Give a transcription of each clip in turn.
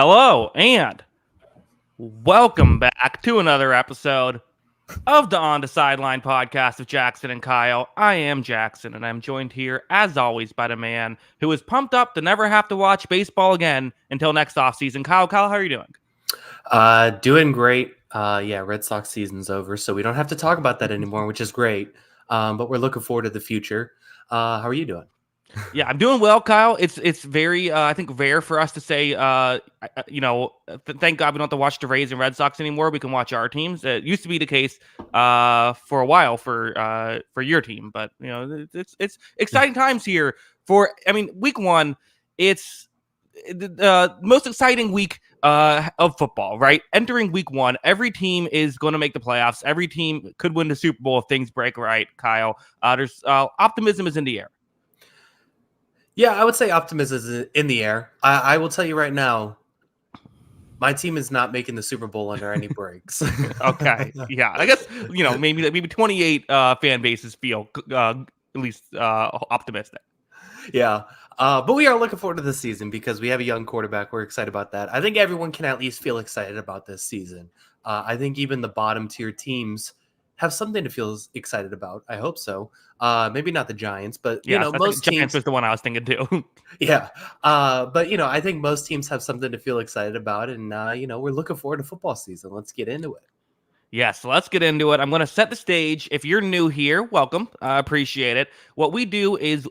Hello and welcome back to another episode of the On the Sideline podcast with Jackson and Kyle. I am Jackson, and I'm joined here, as always, by the man who is pumped up to never have to watch baseball again until next offseason. Kyle, how are you doing? Doing great. Red Sox season's over, so we don't have to talk about that anymore, which is great. But we're looking forward to the future. How are you doing? Yeah, I'm doing well, Kyle. It's very, I think, rare for us to say, thank God we don't have to watch the Rays and Red Sox anymore. We can watch our teams. It used to be the case for a while for your team, but it's exciting times here. Week one, it's the most exciting week of football, right? Entering week one, every team is going to make the playoffs. Every team could win the Super Bowl if things break right, Kyle. There's optimism is in the air. Yeah, I would say optimism is in the air. I will tell you right now, my team is not making the Super Bowl under any breaks. Okay, yeah, I guess maybe 28 fan bases feel at least optimistic. Yeah, but we are looking forward to this season because we have a young quarterback. We're excited about that. I think everyone can at least feel excited about this season. I think even the bottom tier teams have something to feel excited about. I hope so. Maybe not the Giants, but most teams. Giants was the one I was thinking too. Yeah, but I think most teams have something to feel excited about, and we're looking forward to football season. Let's get into it. Yes, let's get into it. I'm going to set the stage. If you're new here, welcome. I appreciate it. What we do is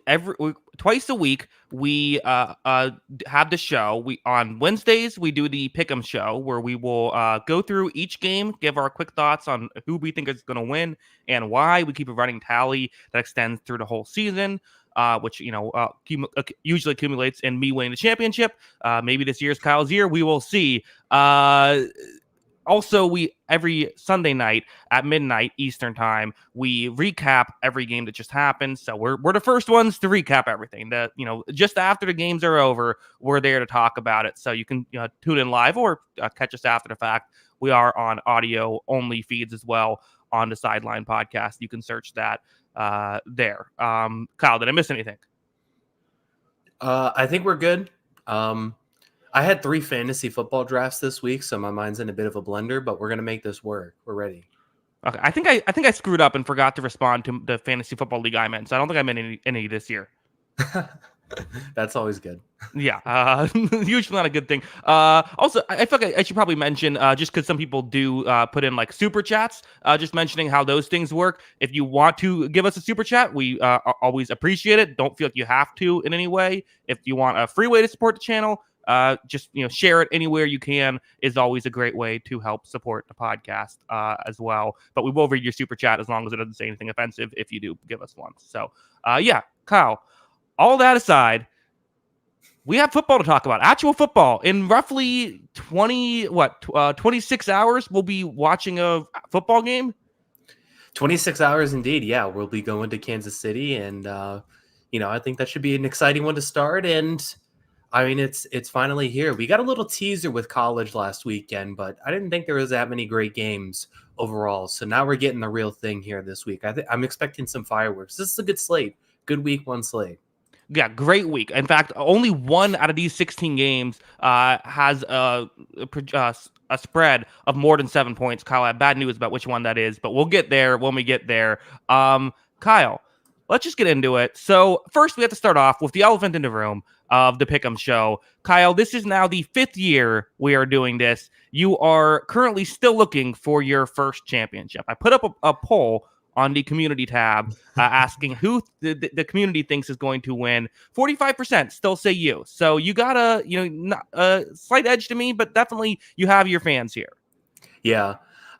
twice a week we have the show. On Wednesdays we do the Pick'em show where we will go through each game, give our quick thoughts on who we think is going to win and why. We keep a running tally that extends through the whole season. Which usually accumulates in me winning the championship. Maybe this year's Kyle's year. We will see. Also, we every Sunday night at midnight Eastern time, we recap every game that just happened. So we're the first ones to recap everything. That just after the games are over, we're there to talk about it. So you can tune in live or catch us after the fact. We are on audio only feeds as well on the Sideline podcast. You can search that there. Kyle, did I miss anything? I think we're good. I had 3 fantasy football drafts this week, so my mind's in a bit of a blender, but we're going to make this work. We're ready. Okay, I think I screwed up and forgot to respond to the fantasy football league I'm in, so I don't think I'm in any this year. That's always good. Yeah, usually not a good thing. Also, I feel like I should probably mention, just because some people do put in like super chats, just mentioning how those things work. If you want to give us a super chat, we always appreciate it. Don't feel like you have to in any way. If you want a free way to support the channel, just share it anywhere you can is always a great way to help support the podcast as well. But we will read your super chat as long as it doesn't say anything offensive if you do give us one. So Kyle, all that aside, we have football to talk about. Actual football. In roughly 26 hours, we'll be watching a football game. 26 hours indeed. Yeah, we'll be going to Kansas City, and I think that should be an exciting one to start. And I mean, it's finally here. We got a little teaser with college last weekend, but I didn't think there was that many great games overall. So now we're getting the real thing here this week. I'm expecting some fireworks. This is a good slate. Good week one slate. Yeah, great week. In fact, only one out of these 16 games has a spread of more than 7 points. Kyle, I have bad news about which one that is, but we'll get there when we get there. Kyle, let's just get into it. So first, we have to start off with the elephant in the room of the Pick'em show. Kyle, this is now the 5th year we are doing this. You are currently still looking for your first championship. I put up a poll on the community tab asking who the community thinks is going to win. 45% still say you. So you got a slight edge to me, but definitely you have your fans here. Yeah.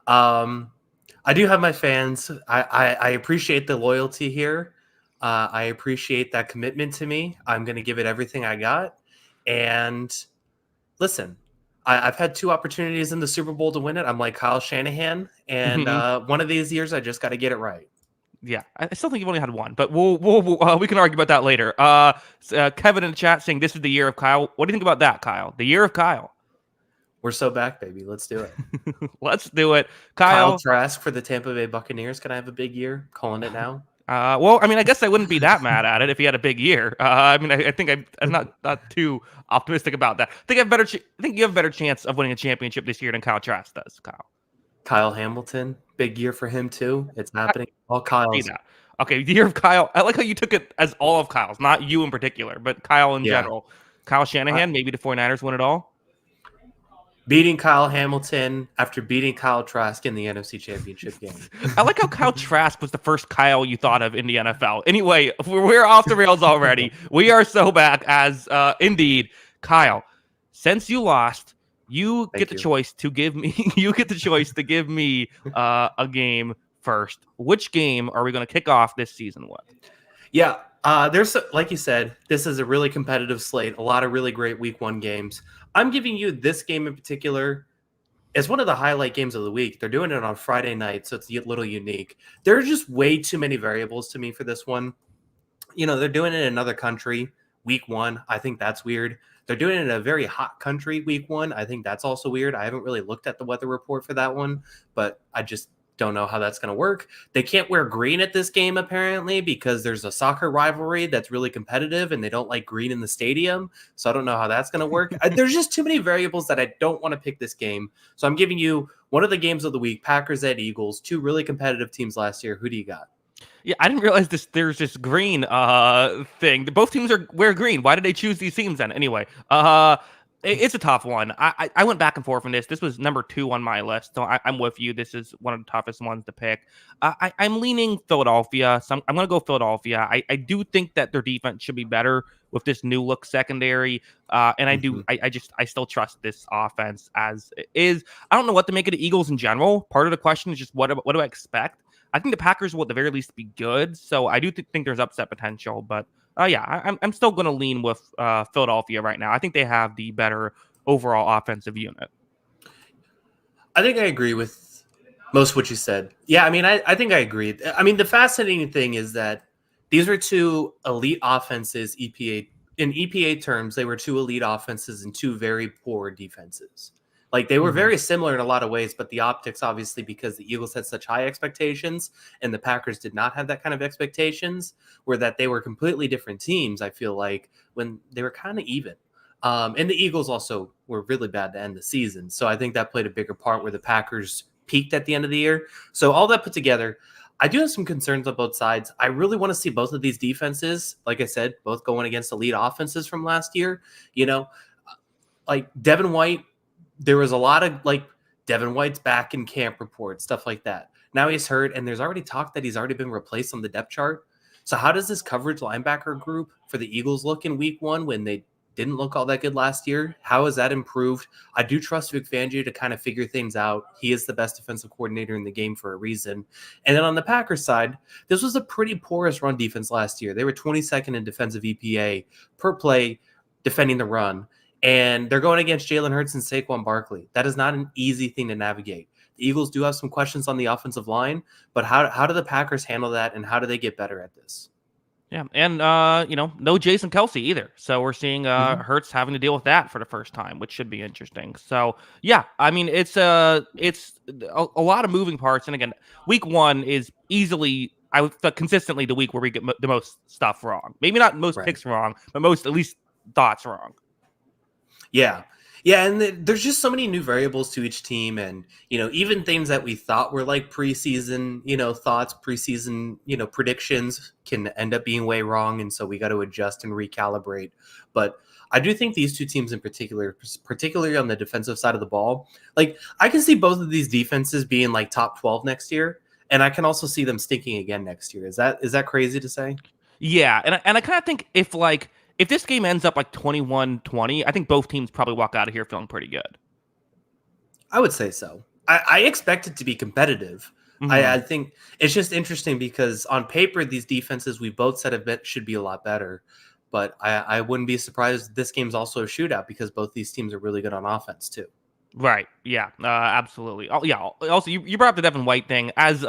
I do have my fans. I appreciate the loyalty here. I appreciate that commitment to me. I'm going to give it everything I got. And listen, I've had 2 opportunities in the Super Bowl to win it. I'm like Kyle Shanahan, and one of these years I just got to get it right. Yeah, I still think you've only had one, but we can argue about that later. Kevin in the chat saying this is the year of Kyle. What do you think about that, Kyle? The year of Kyle. We're so back, baby. Let's do it. Let's do it. Kyle Trask for the Tampa Bay Buccaneers. Can I have a big year? Calling it now. Well, I mean, I guess I wouldn't be that mad at it if he had a big year. I mean, I think I'm not too optimistic about that. I think you have a better chance of winning a championship this year than Kyle Trask does, Kyle. Kyle Hamilton, big year for him too. It's I happening. All see Kyle's. that. Okay, the year of Kyle. I like how you took it as all of Kyle's, not you in particular, but Kyle in Yeah. general. Kyle I, Shanahan, maybe the 49ers win it all. beating Kyle Hamilton after beating Kyle Trask in the NFC Championship game. I like how Kyle Trask was the first Kyle you thought of in the NFL. Anyway, we're off the rails already. We are so back as indeed, Kyle. Since you lost, you get the choice to give me. You get the choice to give me a game first. Which game are we going to kick off this season with? Yeah, there's like you said, this is a really competitive slate. A lot of really great Week 1 games. I'm giving you this game in particular as one of the highlight games of the week. They're doing it on Friday night, so it's a little unique. There are just way too many variables to me for this one. You know, they're doing it in another country, Week 1. I think that's weird. They're doing it in a very hot country, Week 1. I think that's also weird. I haven't really looked at the weather report for that one, but I just don't know how that's going to work. They can't wear green at this game, apparently, because there's a soccer rivalry that's really competitive and they don't like green in the stadium. So I don't know how that's going to work. There's just too many variables that I don't want to pick this game. So I'm giving you one of the games of the week, Packers at Eagles, two really competitive teams last year. Who do you got? Yeah, I didn't realize there's this green thing. Both teams wear green. Why did they choose these teams then? Anyway, it's a tough one. I went back and forth on this. This was number 2 on my list, so I'm with you. This is one of the toughest ones to pick. I'm leaning Philadelphia, so I'm going to go Philadelphia. I do think that their defense should be better with this new look secondary, and I still trust this offense as it is. I don't know what to make of the Eagles in general. Part of the question is just what do I expect? I think the Packers will at the very least be good, so I do think there's upset potential, but I'm still going to lean with Philadelphia right now. I think they have the better overall offensive unit. I think I agree with most of what you said. Yeah, I mean, I think I agree. I mean, the fascinating thing is that these are two elite offenses, EPA terms, they were two elite offenses and two very poor defenses. Like they were very similar in a lot of ways, but the optics, obviously, because the Eagles had such high expectations and the Packers did not have that kind of expectations, were that they were completely different teams, I feel like, when they were kind of even. And the Eagles also were really bad to end the season. So I think that played a bigger part where the Packers peaked at the end of the year. So all that put together, I do have some concerns on both sides. I really want to see both of these defenses, like I said, both going against elite offenses from last year. You know, like Devin White, there was a lot of like Devin White's back in camp reports, stuff like that. Now he's hurt, and there's already talk that he's already been replaced on the depth chart. So how does this coverage linebacker group for the Eagles look in Week 1 when they didn't look all that good last year? How has that improved? I do trust Vic Fangio to kind of figure things out. He is the best defensive coordinator in the game for a reason. And then on the Packers side, this was a pretty porous run defense last year. They were 22nd in defensive EPA per play defending the run. And they're going against Jalen Hurts and Saquon Barkley. That is not an easy thing to navigate. The Eagles do have some questions on the offensive line, but how do the Packers handle that, and how do they get better at this? Yeah, and no Jason Kelsey either. So we're seeing Hurts having to deal with that for the first time, which should be interesting. So yeah, I mean it's a lot of moving parts, and again, Week 1 is easily consistently the week where we get the most stuff wrong. Maybe not most picks wrong, but most at least thoughts wrong. Yeah. Yeah, and there's just so many new variables to each team, and even things that we thought were like preseason, thoughts, preseason, predictions can end up being way wrong, and so we got to adjust and recalibrate. But I do think these two teams in particular, particularly on the defensive side of the ball, like I can see both of these defenses being like top 12 next year, and I can also see them stinking again next year. Is that crazy to say? Yeah, and I kind of think if this game ends up like 21-20, I think both teams probably walk out of here feeling pretty good. I would say so. I expect it to be competitive. I think it's just interesting because on paper, these defenses we both said should be a lot better. But I wouldn't be surprised this game's also a shootout because both these teams are really good on offense too. Right. Yeah. Absolutely. Oh, yeah. Also, you brought up the Devin White thing. As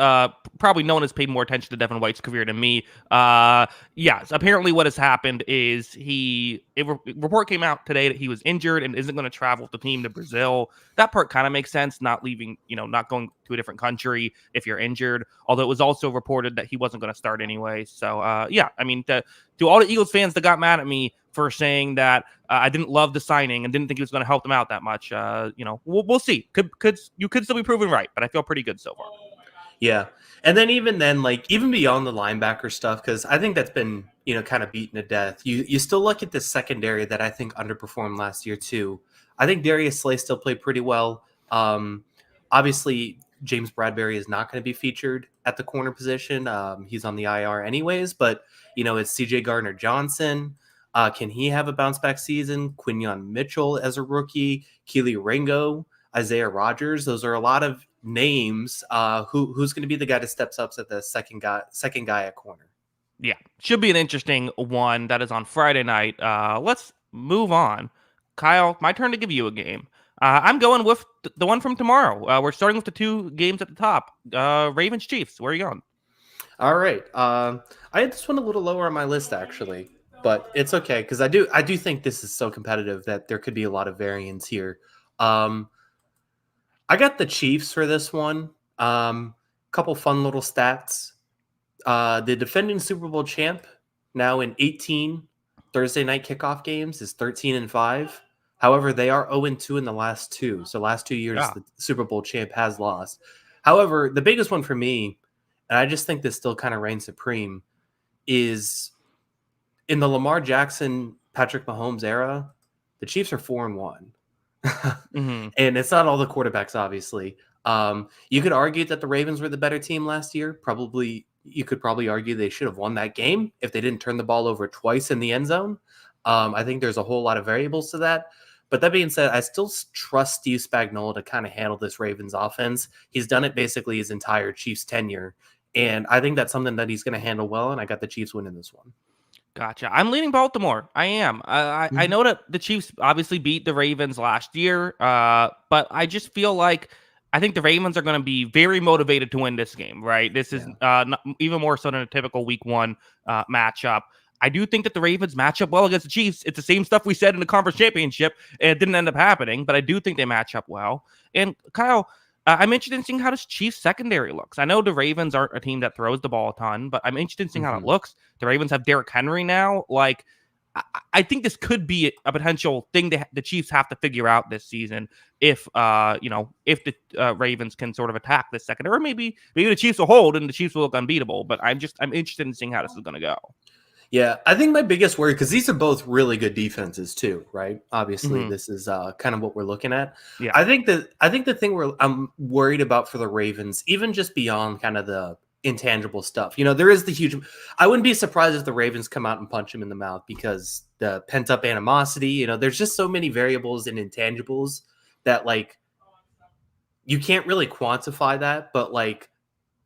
probably no one has paid more attention to Devin White's career than me. Yes. Apparently, what has happened is report came out today that he was injured and isn't going to travel with the team to Brazil. That part kind of makes sense. Not leaving, not going to a different country if you're injured. Although it was also reported that he wasn't going to start anyway. So, yeah. I mean, to all the Eagles fans that got mad at me for saying that I didn't love the signing and didn't think he was going to help them out that much. We'll see. You could still be proven right, but I feel pretty good so far. Yeah. And then even then, like even beyond the linebacker stuff, because I think that's been, kind of beaten to death. You still look at the secondary that I think underperformed last year too. I think Darius Slay still played pretty well. Obviously, James Bradbury is not going to be featured at the corner position. He's on the IR anyways, but it's CJ Gardner Johnson. Can he have a bounce back season? Quinyon Mitchell as a rookie, Keely Ringo, Isaiah Rogers. Those are a lot of names. Who's going to be the guy that steps up at the second guy at corner? Yeah, should be an interesting one. That is on Friday night. Let's move on. Kyle, my turn to give you a game. I'm going with the one from tomorrow. We're starting with the two games at the top. Ravens Chiefs. Where are you going? All right. I had this one a little lower on my list actually, but it's okay because I do think this is so competitive that there could be a lot of variance here. I got the Chiefs for this one. Couple fun little stats. The defending Super Bowl champ, now in 18 Thursday night kickoff games, is 13-5. However, they are 0-2 in the last two. So last 2 years, the Super Bowl champ has lost. However, the biggest one for me, and I just think this still kind of reigns supreme, is in the Lamar Jackson, Patrick Mahomes era, the Chiefs are 4-1. Mm-hmm. And it's not all the quarterbacks, obviously. You could argue that the Ravens were the better team last year. You could probably argue they should have won that game if they didn't turn the ball over twice in the end zone. I think there's a whole lot of variables to that. But that being said, I still trust Steve Spagnuolo to kind of handle this Ravens offense. He's done it basically his entire Chiefs tenure. And I think that's something that he's going to handle well. And I got the Chiefs winning this one. Gotcha. I'm leaning Baltimore. I am. I know that the Chiefs obviously beat the Ravens last year, but I just feel like I think the Ravens are going to be very motivated to win this game, right? This is even more so than a typical week one matchup. I do think that the Ravens match up well against the Chiefs. It's the same stuff we said in the conference championship, and it didn't end up happening, but I do think they match up well. And Kyle, I'm interested in seeing how this Chiefs secondary looks. I know the Ravens aren't a team that throws the ball a ton, but I'm interested in seeing how it looks. The Ravens have Derrick Henry now. Like, I think this could be a potential thing that the Chiefs have to figure out this season if the Ravens can sort of attack this secondary, or maybe the Chiefs will hold and the Chiefs will look unbeatable. But I'm interested in seeing how this is going to go. Yeah, I think my biggest worry, because these are both really good defenses too, right? Obviously, this is kind of what we're looking at. Yeah, I think the thing I'm worried about for the Ravens, even just beyond kind of the intangible stuff, there is the huge. I wouldn't be surprised if the Ravens come out and punch him in the mouth because the pent up animosity. There's just so many variables and intangibles that like you can't really quantify that, but like.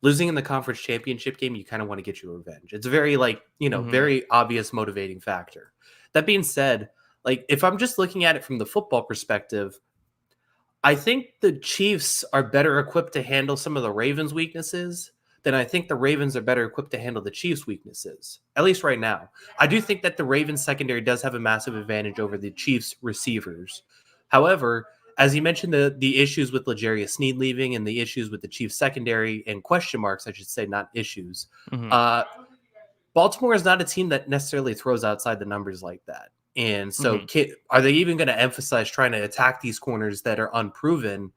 Losing in the conference championship game, you kind of want to get your revenge. It's a very very obvious motivating factor. That being said, like if I'm just looking at it from the football perspective, I think the Chiefs are better equipped to handle some of the Ravens' weaknesses than I think the Ravens are better equipped to handle the Chiefs' weaknesses, at least right now. I do think that the Ravens secondary does have a massive advantage over the Chiefs receivers. However, as you mentioned, the issues with L'Jarius Sneed leaving and the issues with the Chiefs secondary and question marks, I should say, not issues. Baltimore is not a team that necessarily throws outside the numbers like that. And so are they even going to emphasize trying to attack these corners that are unproven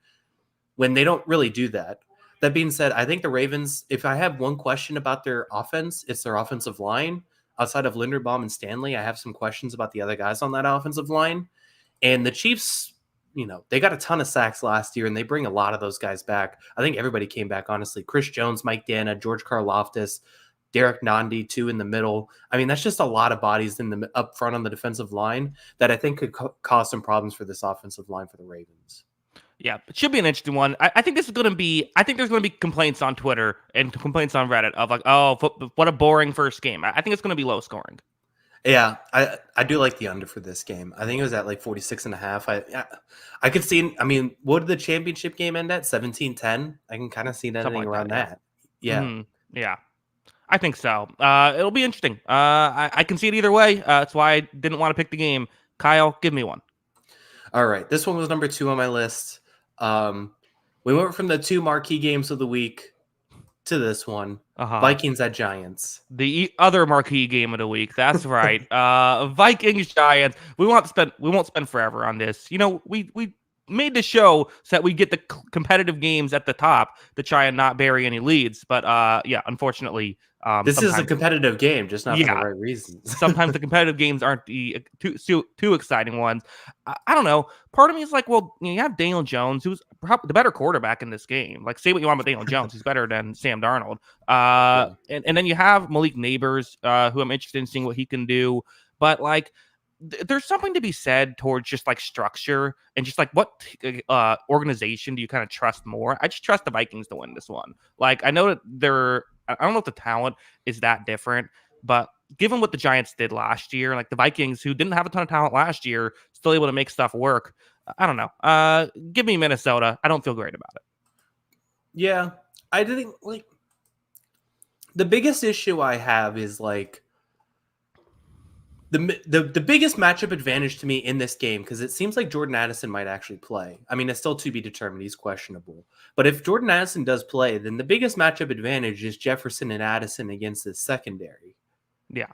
when they don't really do that? That being said, I think the Ravens, if I have one question about their offense, it's their offensive line. Outside of Linderbaum and Stanley, I have some questions about the other guys on that offensive line. And the Chiefs, they got a ton of sacks last year, and they bring a lot of those guys back. I think everybody came back, honestly. Chris Jones, Mike Dana, George Karlaftis, Derek Nandi, too, in the middle. I mean, that's just a lot of bodies up front on the defensive line that I think could cause some problems for this offensive line for the Ravens. Yeah, it should be an interesting one. I think this is going to be. I think there's going to be complaints on Twitter and complaints on Reddit of like, oh, what a boring first game. I think it's going to be low scoring. Yeah, I do like the under for this game. I think it was at like 46.5. I could see, I mean, what did the championship game end at? 17-10? I can kind of see it Something ending like that. around Yeah. that. Yeah. Yeah. I think so. It'll be interesting. I can see it either way. That's why I didn't want to pick the game. Kyle, give me one. All right. This one was number 2 on my list. Um, we went from the 2 marquee games of the week to this one. Uh-huh. Vikings at Giants. The other marquee game of the week. That's right. Vikings Giants. We won't spend forever on this. We made the show so that we get the competitive games at the top to try and not bury any leads. But yeah, unfortunately, This is a sometimes competitive game, just not for the yeah, right reasons. sometimes the competitive games aren't the too exciting ones. I don't know. Part of me is like, well, you have Daniel Jones, who's probably the better quarterback in this game. Like, say what you want about Daniel Jones, he's better than Sam Darnold. Yeah. And then you have Malik Neighbors, who I'm interested in seeing what he can do. But like, there's something to be said towards just like structure and just like what organization do you kind of trust more? I just trust the Vikings to win this one. Like, I know that I don't know if the talent is that different, but given what the Giants did last year, like the Vikings, who didn't have a ton of talent last year, still able to make stuff work. I don't know. Give me Minnesota. I don't feel great about it. Yeah. I didn't like the biggest issue I have is like the biggest matchup advantage to me in this game, because it seems like Jordan Addison might actually play. I mean, it's still to be determined. He's questionable. But if Jordan Addison does play, then the biggest matchup advantage is Jefferson and Addison against the secondary. Yeah.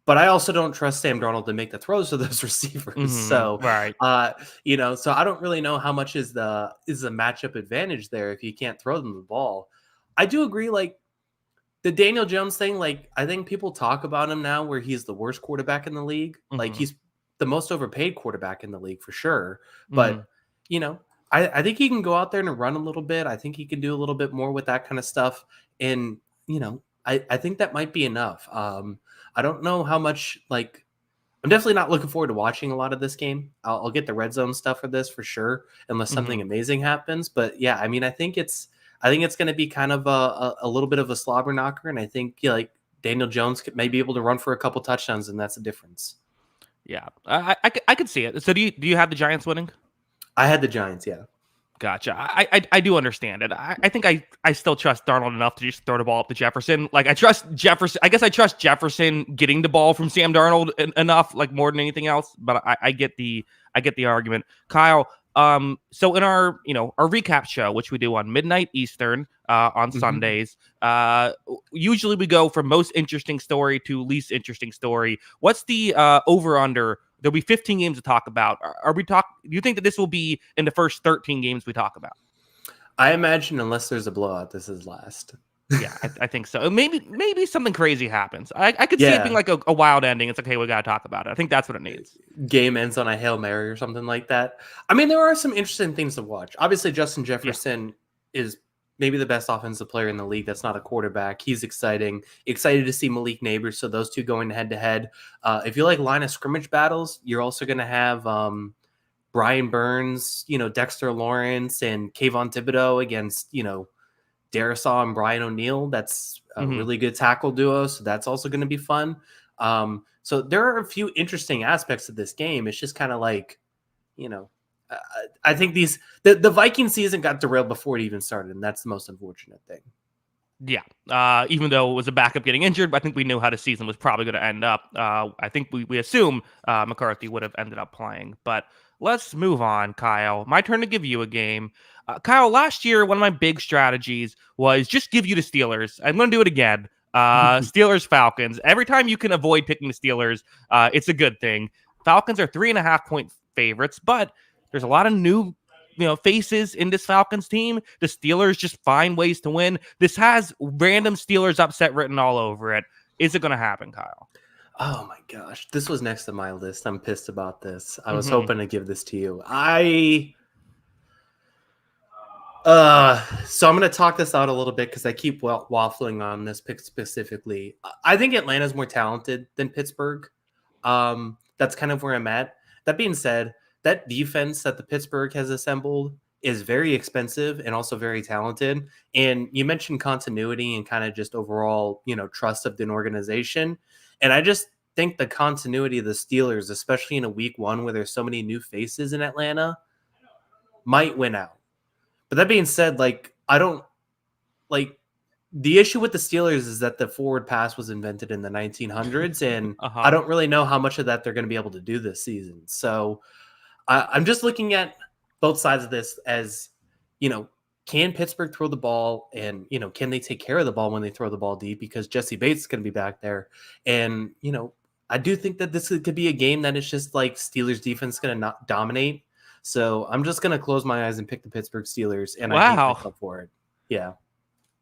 But I also don't trust Sam Darnold to make the throws to those receivers. So, Right. so I don't really know how much is the matchup advantage there if you can't throw them the ball. I do agree, like, the Daniel Jones thing, like, I think people talk about him now where he's the worst quarterback in the league. Like, he's the most overpaid quarterback in the league for sure. But, I think he can go out there and run a little bit. I think he can do a little bit more with that kind of stuff. And, I think that might be enough. I don't know how much, like, I'm definitely not looking forward to watching a lot of this game. I'll get the red zone stuff for this for sure, unless something amazing happens. But yeah, I mean, I think it's going to be kind of a little bit of a slobber knocker, and I think like Daniel Jones may be able to run for a couple touchdowns, and that's the difference. Yeah. I could see it. So do you have the Giants winning? I had the Giants, yeah. Gotcha. I do understand it. I think I still trust Darnold enough to just throw the ball up to Jefferson. Like, I trust Jefferson. I guess I trust Jefferson getting the ball from Sam Darnold enough, like more than anything else. But I get the argument, Kyle. So in our our recap show, which we do on midnight Eastern on Sundays, usually we go from most interesting story to least interesting story. What's the over under? There'll be 15 games to talk about. Do you think that this will be in the first 13 games we talk about? I imagine unless there's a blowout, this is last. Yeah, I think so. Maybe something crazy happens. I could see it being like a wild ending. It's like, hey, we got to talk about it. I think that's what it needs. Game ends on a Hail Mary or something like that. I mean, there are some interesting things to watch. Obviously, Justin Jefferson is maybe the best offensive player in the league. That's not a quarterback. He's exciting. Excited to see Malik Neighbors. So those two going head to head. If you like line of scrimmage battles, you're also going to have Brian Burns, Dexter Lawrence, and Kayvon Thibodeau against Darisaw and Brian O'Neill. That's a really good tackle duo. So that's also going to be fun. So there are a few interesting aspects of this game. It's just kind of like, I think the Viking season got derailed before it even started, and that's the most unfortunate thing. Yeah. Even though it was a backup getting injured, I think we knew how the season was probably going to end up. I think we assume McCarthy would have ended up playing. But let's move on, Kyle. My turn to give you a game. Kyle, last year, one of my big strategies was just give you the Steelers. I'm going to do it again. Steelers, Falcons. Every time you can avoid picking the Steelers, it's a good thing. Falcons are 3.5-point favorites, but there's a lot of new faces in this Falcons team. The Steelers just find ways to win. This has random Steelers upset written all over it. Is it going to happen, Kyle? Oh my gosh. This was next to my list. I'm pissed about this. I was hoping to give this to you. So I'm going to talk this out a little bit because I keep waffling on this pick specifically. I think Atlanta's more talented than Pittsburgh. That's kind of where I'm at. That being said, that defense that the Pittsburgh has assembled is very expensive and also very talented. And you mentioned continuity and kind of just overall, trust of an organization. And think the continuity of the Steelers, especially in a week one where there's so many new faces in Atlanta, might win out. But that being said, like, I don't like the issue with the Steelers is that the forward pass was invented in the 1900s, and I Uh-huh. don't really know how much of that they're going to be able to do this season. So I'm just looking at both sides of this as, can Pittsburgh throw the ball, and, can they take care of the ball when they throw the ball deep, because Jesse Bates is going to be back there. And, I do think that this could be a game that it's just like Steelers defense going to not dominate. So I'm just going to close my eyes and pick the Pittsburgh Steelers, and I hate Wow. myself for it. Yeah.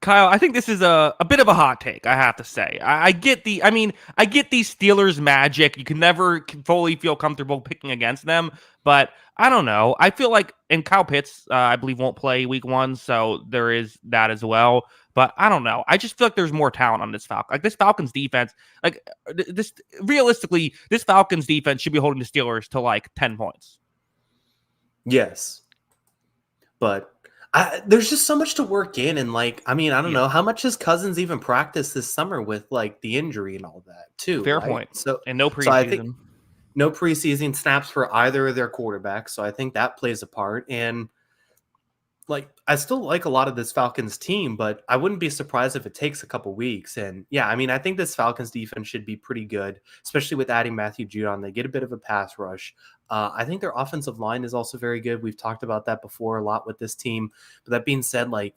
Kyle, I think this is a bit of a hot take, I have to say. I get the Steelers magic. You can never fully feel comfortable picking against them, but I don't know. I feel like, and Kyle Pitts, I believe, won't play week one, so there is that as well. But I don't know. I just feel like there's more talent on this this Falcons defense. Like this, realistically, this Falcons defense should be holding the Steelers to like 10 points. Yes. But there's just so much to work in. And I don't know. How much has Cousins even practiced this summer with like the injury and all that too? Fair right? point. So, and no preseason. So I think no preseason snaps for either of their quarterbacks. So I think that plays a part. And I still like a lot of this Falcons team, but I wouldn't be surprised if it takes a couple weeks. And yeah, I think this Falcons defense should be pretty good, especially with adding Matthew Judon. They get a bit of a pass rush. I think their offensive line is also very good. We've talked about that before a lot with this team. But that being said, I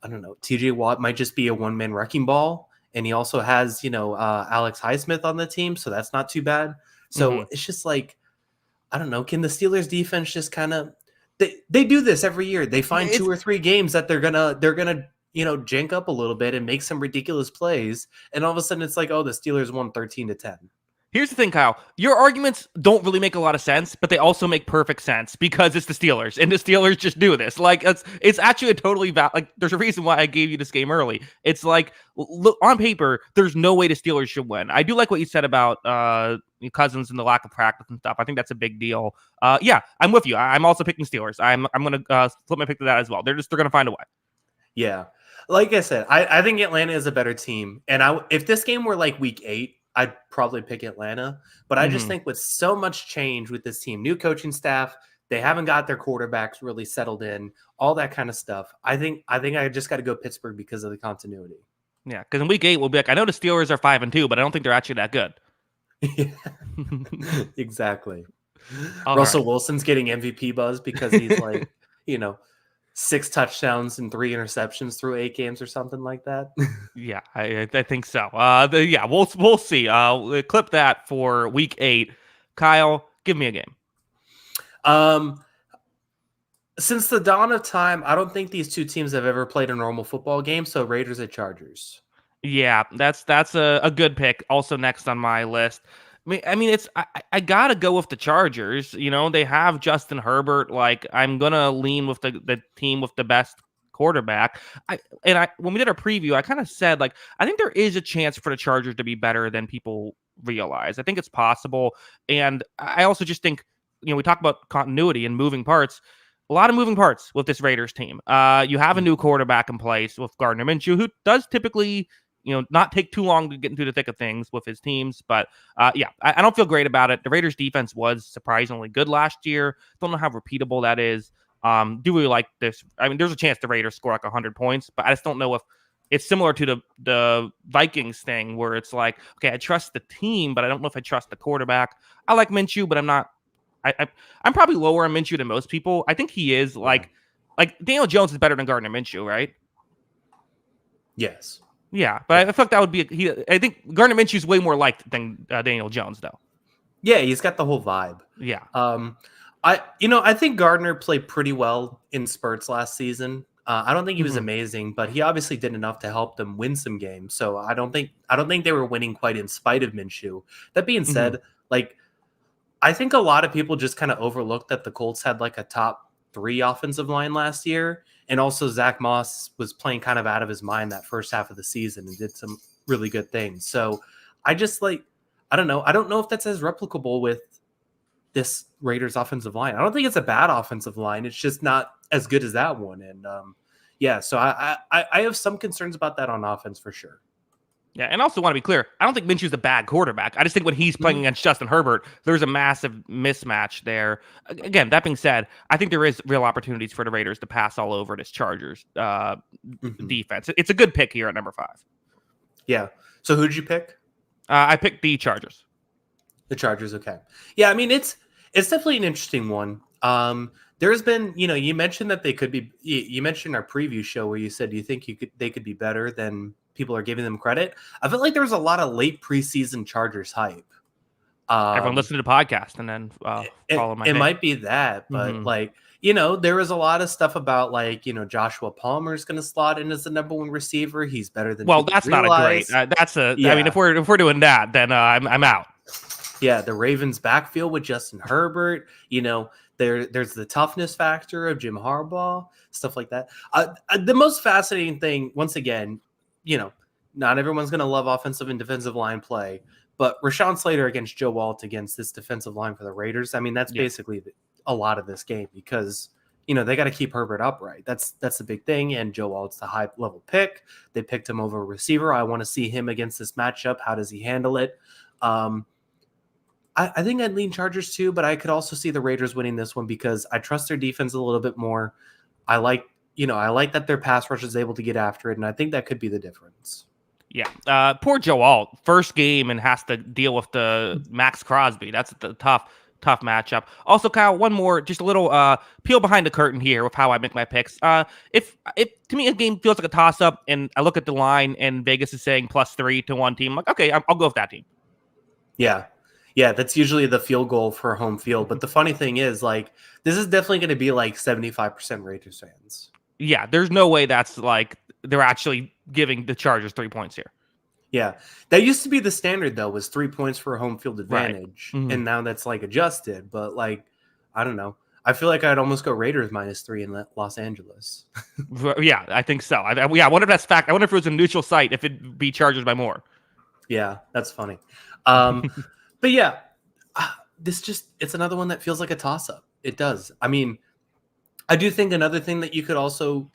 don't know, TJ Watt might just be a one-man wrecking ball. And he also has, Alex Highsmith on the team. So that's not too bad. So It's just I don't know, can the Steelers defense just kind of, they do this every year. They find 2 or 3 games that they're gonna jank up a little bit and make some ridiculous plays, and all of a sudden it's like, oh, the Steelers won 13-10. Here's the thing, Kyle. Your arguments don't really make a lot of sense, but they also make perfect sense because it's the Steelers, and the Steelers just do this. It's actually a totally there's a reason why I gave you this game early. It's like, look, on paper, there's no way the Steelers should win. I do like what you said about Cousins and the lack of practice and stuff. I think that's a big deal. Yeah, I'm with you. I'm also picking Steelers. I'm gonna flip my pick to that as well. They're gonna find a way. Yeah, like I said, I think Atlanta is a better team, and if this game were like week 8, I'd probably pick Atlanta. But I just think with so much change with this team, new coaching staff, they haven't got their quarterbacks really settled in, all that kind of stuff. I think I just got to go Pittsburgh because of the continuity. Yeah, because in week 8 we'll be like, I know the Steelers are 5-2, but I don't think they're actually that good. Yeah. Exactly. All Russell right. Wilson's getting MVP buzz because he's 6 touchdowns and 3 interceptions through 8 games or something like that. Yeah, I think so. Yeah, we'll see. We'll clip that for week 8. Kyle, give me a game. Since the dawn of time, I don't think these two teams have ever played a normal football game. So Raiders at Chargers. Yeah, that's a good pick. Also next on my list. I gotta go with the Chargers. They have Justin Herbert. I'm gonna lean with the team with the best quarterback. When we did our preview, I kind of said I think there is a chance for the Chargers to be better than people realize. I think it's possible, and I also just think we talk about continuity and moving parts. A lot of moving parts with this Raiders team. You have a new quarterback in place with Gardner Minshew, who does typically not take too long to get into the thick of things with his teams. But yeah, I don't feel great about it. The Raiders defense was surprisingly good last year. Don't know how repeatable that is. Do we like this? There's a chance the Raiders score 100 points, but I just don't know if it's similar to the Vikings thing where it's like, okay, I trust the team, but I don't know if I trust the quarterback. I like Minshew, but I'm not. I'm probably lower on Minshew than most people. I think he is like Daniel Jones is better than Gardner Minshew, right? Yes. Yeah, but I feel like that would be I think Gardner Minshew's way more liked than Daniel Jones, though. Yeah, he's got the whole vibe. Yeah. I think Gardner played pretty well in spurts last season. I don't think he was amazing, but he obviously did enough to help them win some games. So I don't think they were winning quite in spite of Minshew. That being said, I think a lot of people just kind of overlooked that the Colts had a top 3 offensive line last year. And also Zach Moss was playing kind of out of his mind that first half of the season and did some really good things. So I just I don't know. I don't know if that's as replicable with this Raiders offensive line. I don't think it's a bad offensive line. It's just not as good as that one. And yeah, so I have some concerns about that on offense for sure. Yeah, and also want to be clear, I don't think Minshew's a bad quarterback. I just think when he's playing against Justin Herbert, there's a massive mismatch there. Again, that being said, I think there is real opportunities for the Raiders to pass all over this Chargers defense. It's a good pick here at number 5. Yeah. So who'd you pick? I picked the Chargers. The Chargers, okay. Yeah, I mean it's definitely an interesting one. There's been, you mentioned that they could be. You mentioned our preview show where you said you think they could be better than people are giving them credit. I felt like there was a lot of late preseason Chargers hype. Everyone listen to the podcast and then follow my. It might be that, but there was a lot of stuff about Joshua Palmer is going to slot in as the number 1 receiver. He's better than. Well, that's realize. Not a great. I mean, if we're doing that, then I'm out. Yeah, the Ravens backfield with Justin Herbert. There's the toughness factor of Jim Harbaugh, stuff like that. The most fascinating thing, once again, not everyone's going to love offensive and defensive line play, but Rashawn Slater against Joe Alt against this defensive line for the Raiders. I mean, that's basically a lot of this game because, they got to keep Herbert upright. That's the big thing. And Joe Alt's the high level pick. They picked him over a receiver. I want to see him against this matchup. How does he handle it? I think I'd lean Chargers too, but I could also see the Raiders winning this one because I trust their defense a little bit more. I like that their pass rush is able to get after it, and I think that could be the difference. Yeah. Poor Joe Alt. First game and has to deal with the Max Crosby. That's the tough matchup. Also, Kyle, one more, just a little peel behind the curtain here with how I make my picks. If to me a game feels like a toss-up and I look at the line and Vegas is saying +3 to one team, I'm like, okay, I'll go with that team. Yeah. Yeah, that's usually the field goal for home field. But the funny thing is, this is definitely going to be 75% Raiders fans. Yeah, there's no way that's they're actually giving the Chargers 3 points here. Yeah, that used to be the standard though, was 3 points for a home field advantage, right. And now that's adjusted. But I don't know. I feel like I'd almost go Raiders -3 in Los Angeles. Yeah, I think so. I wonder if that's fact. I wonder if it was a neutral site, if it'd be Chargers by more. Yeah, that's funny. But yeah, it's another one that feels like a toss-up. It does. I mean, I do think another thing that you could also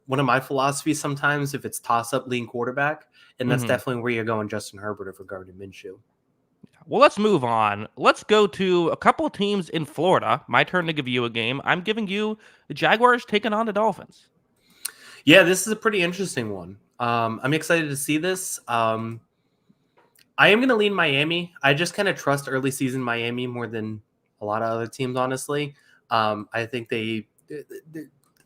one of my philosophies sometimes, if it's toss-up, lean quarterback, and that's definitely where you're going Justin Herbert if regarding Minshew. Well, let's move on. Let's go to a couple of teams in Florida. My turn to give you a game. I'm giving you the Jaguars taking on the Dolphins. Yeah, this is a pretty interesting one. I'm excited to see this. I am going to lean Miami. I just kind of trust early season Miami more than a lot of other teams, honestly. I think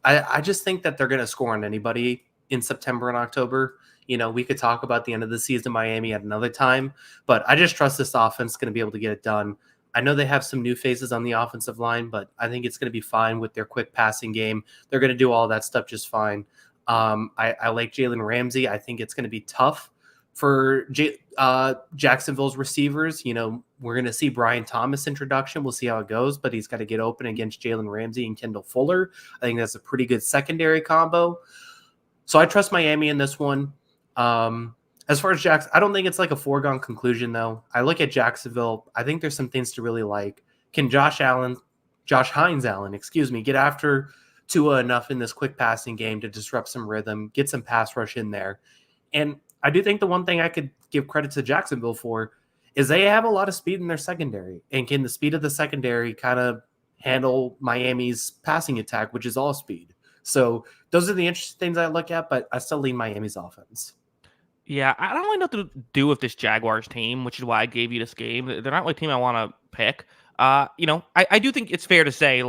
I just think that they're going to score on anybody in September and October. We could talk about the end of the season Miami at another time, but I just trust this offense is going to be able to get it done. I know they have some new faces on the offensive line, but I think it's going to be fine with their quick passing game. They're going to do all that stuff just fine. I like Jalen Ramsey. I think it's going to be tough for Jacksonville's receivers. We're going to see Brian Thomas introduction. We'll see how it goes, but he's got to get open against Jalen Ramsey and Kendall Fuller. I think that's a pretty good secondary combo. So I trust Miami in this one. As far as I don't think it's a foregone conclusion though. I look at Jacksonville. I think there's some things to really like. Can Josh Hines Allen, get after Tua enough in this quick passing game to disrupt some rhythm, get some pass rush in there? And I do think the one thing I could give credit to Jacksonville for is they have a lot of speed in their secondary. And can the speed of the secondary kind of handle Miami's passing attack, which is all speed? So those are the interesting things I look at, but I still lean Miami's offense. Yeah, I don't really know what to do with this Jaguars team, which is why I gave you this game. They're not a team I want to pick. I do think it's fair to say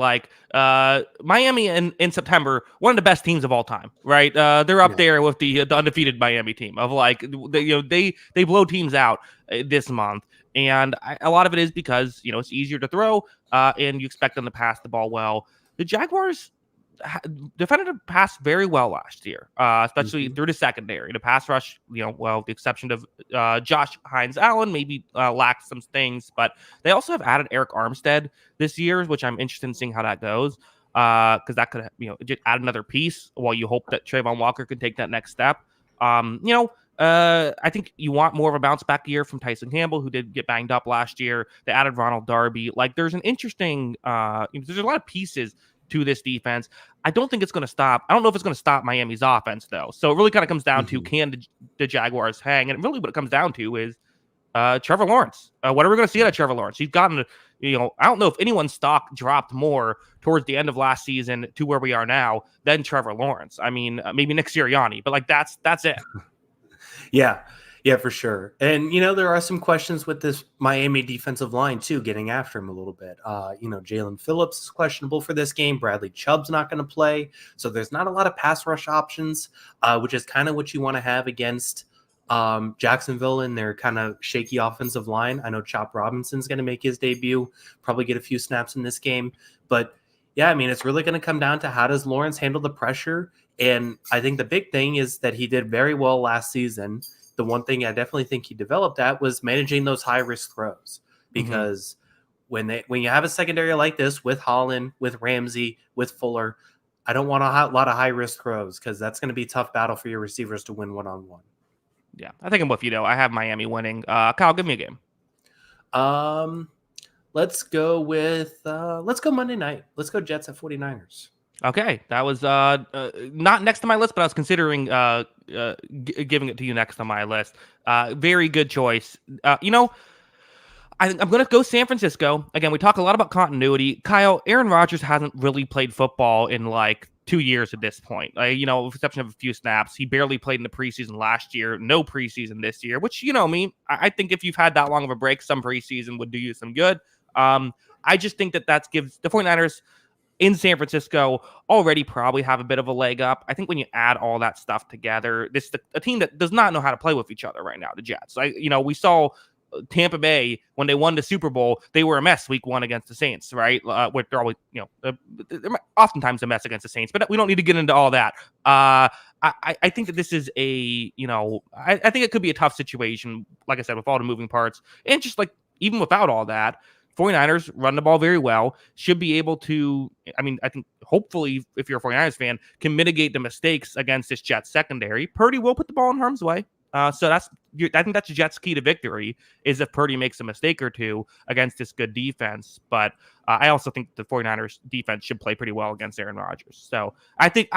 Miami in September, one of the best teams of all time, right? They're up there with the undefeated Miami team of they blow teams out this month. And a lot of it is because, it's easier to throw and you expect them to pass the ball well. The Jaguars defended the pass very well last year, especially through the secondary. The pass rush, the exception of Josh Hines Allen, maybe lacked some things, but they also have added Eric Armstead this year, which I'm interested in seeing how that goes, because that could, just add another piece while you hope that Trayvon Walker can take that next step. I think you want more of a bounce back year from Tyson Campbell, who did get banged up last year. They added Ronald Darby. There's an interesting, there's a lot of pieces to this defense. I don't think it's going to stop. I don't know if it's going to stop Miami's offense, though. So it really kind of comes down to, can the Jaguars hang? And really what it comes down to is Trevor Lawrence. What are we going to see out of Trevor Lawrence? He's gotten, I don't know if anyone's stock dropped more towards the end of last season to where we are now than Trevor Lawrence. I mean, maybe Nick Sirianni, but like that's it. Yeah, for sure. And, there are some questions with this Miami defensive line, too, getting after him a little bit. Jalen Phillips is questionable for this game. Bradley Chubb's not going to play. So there's not a lot of pass rush options, which is kind of what you want to have against Jacksonville and their kind of shaky offensive line. I know Chop Robinson's going to make his debut, probably get a few snaps in this game. But, yeah, I mean, it's really going to come down to how does Lawrence handle the pressure. And I think the big thing is that he did very well last season. The one thing I definitely think he developed at was managing those high-risk throws, because when you have a secondary like this with Holland, with Ramsey, with Fuller, I don't want a lot of high-risk throws, because that's going to be a tough battle for your receivers to win one-on-one. Yeah, I think I'm with you, though. I have Miami winning. Kyle, give me a game. Let's go Monday night. Let's go Jets at 49ers. Okay, that was not next to my list, but I was considering giving it to you next on my list. Very good choice. I'm going to go San Francisco. Again, we talk a lot about continuity. Kyle, Aaron Rodgers hasn't really played football in like 2 years at this point. With exception of a few snaps. He barely played in the preseason last year. No preseason this year, which, I think if you've had that long of a break, some preseason would do you some good. I just think that gives the 49ers in San Francisco already probably have a bit of a leg up. I think when you add all that stuff together, this is a team that does not know how to play with each other right now, the Jets. We saw Tampa Bay when they won the Super Bowl, they were a mess week 1 against the Saints, right? They're always, they're oftentimes a mess against the Saints, but we don't need to get into all that. I think that this is I think it could be a tough situation, like I said, with all the moving parts. And just like, even without all that, 49ers run the ball very well, should be able to, I think hopefully if you're a 49ers fan, can mitigate the mistakes against this Jets secondary. Purdy will put the ball in harm's way. So I think that's the Jets' key to victory, is if Purdy makes a mistake or two against this good defense. But I also think the 49ers defense should play pretty well against Aaron Rodgers. So I think,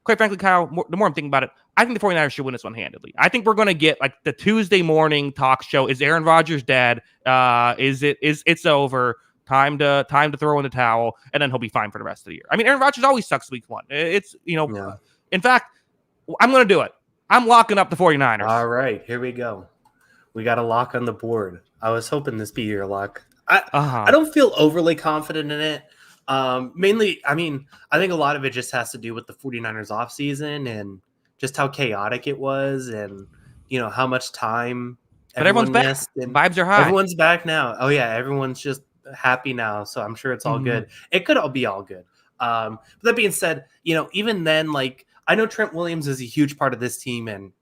quite frankly, Kyle, the more I'm thinking about it, I think the 49ers should win this one handedly. I think we're going to get like the Tuesday morning talk show. Is Aaron Rodgers dead? It's over? Time to throw in the towel, and then he'll be fine for the rest of the year. Aaron Rodgers always sucks week 1. In fact, I'm going to do it. I'm locking up the 49ers. All right, here we go. We got a lock on the board. I was hoping this be your lock. I don't feel overly confident in it. Mainly, I think a lot of it just has to do with the 49ers offseason and just how chaotic it was, and how much time everyone's back. And vibes are high. Everyone's back now. Oh yeah, everyone's just happy now, so I'm sure it's all good. It could all be all good. But that being said, even then, like, I know Trent Williams is a huge part of this team, and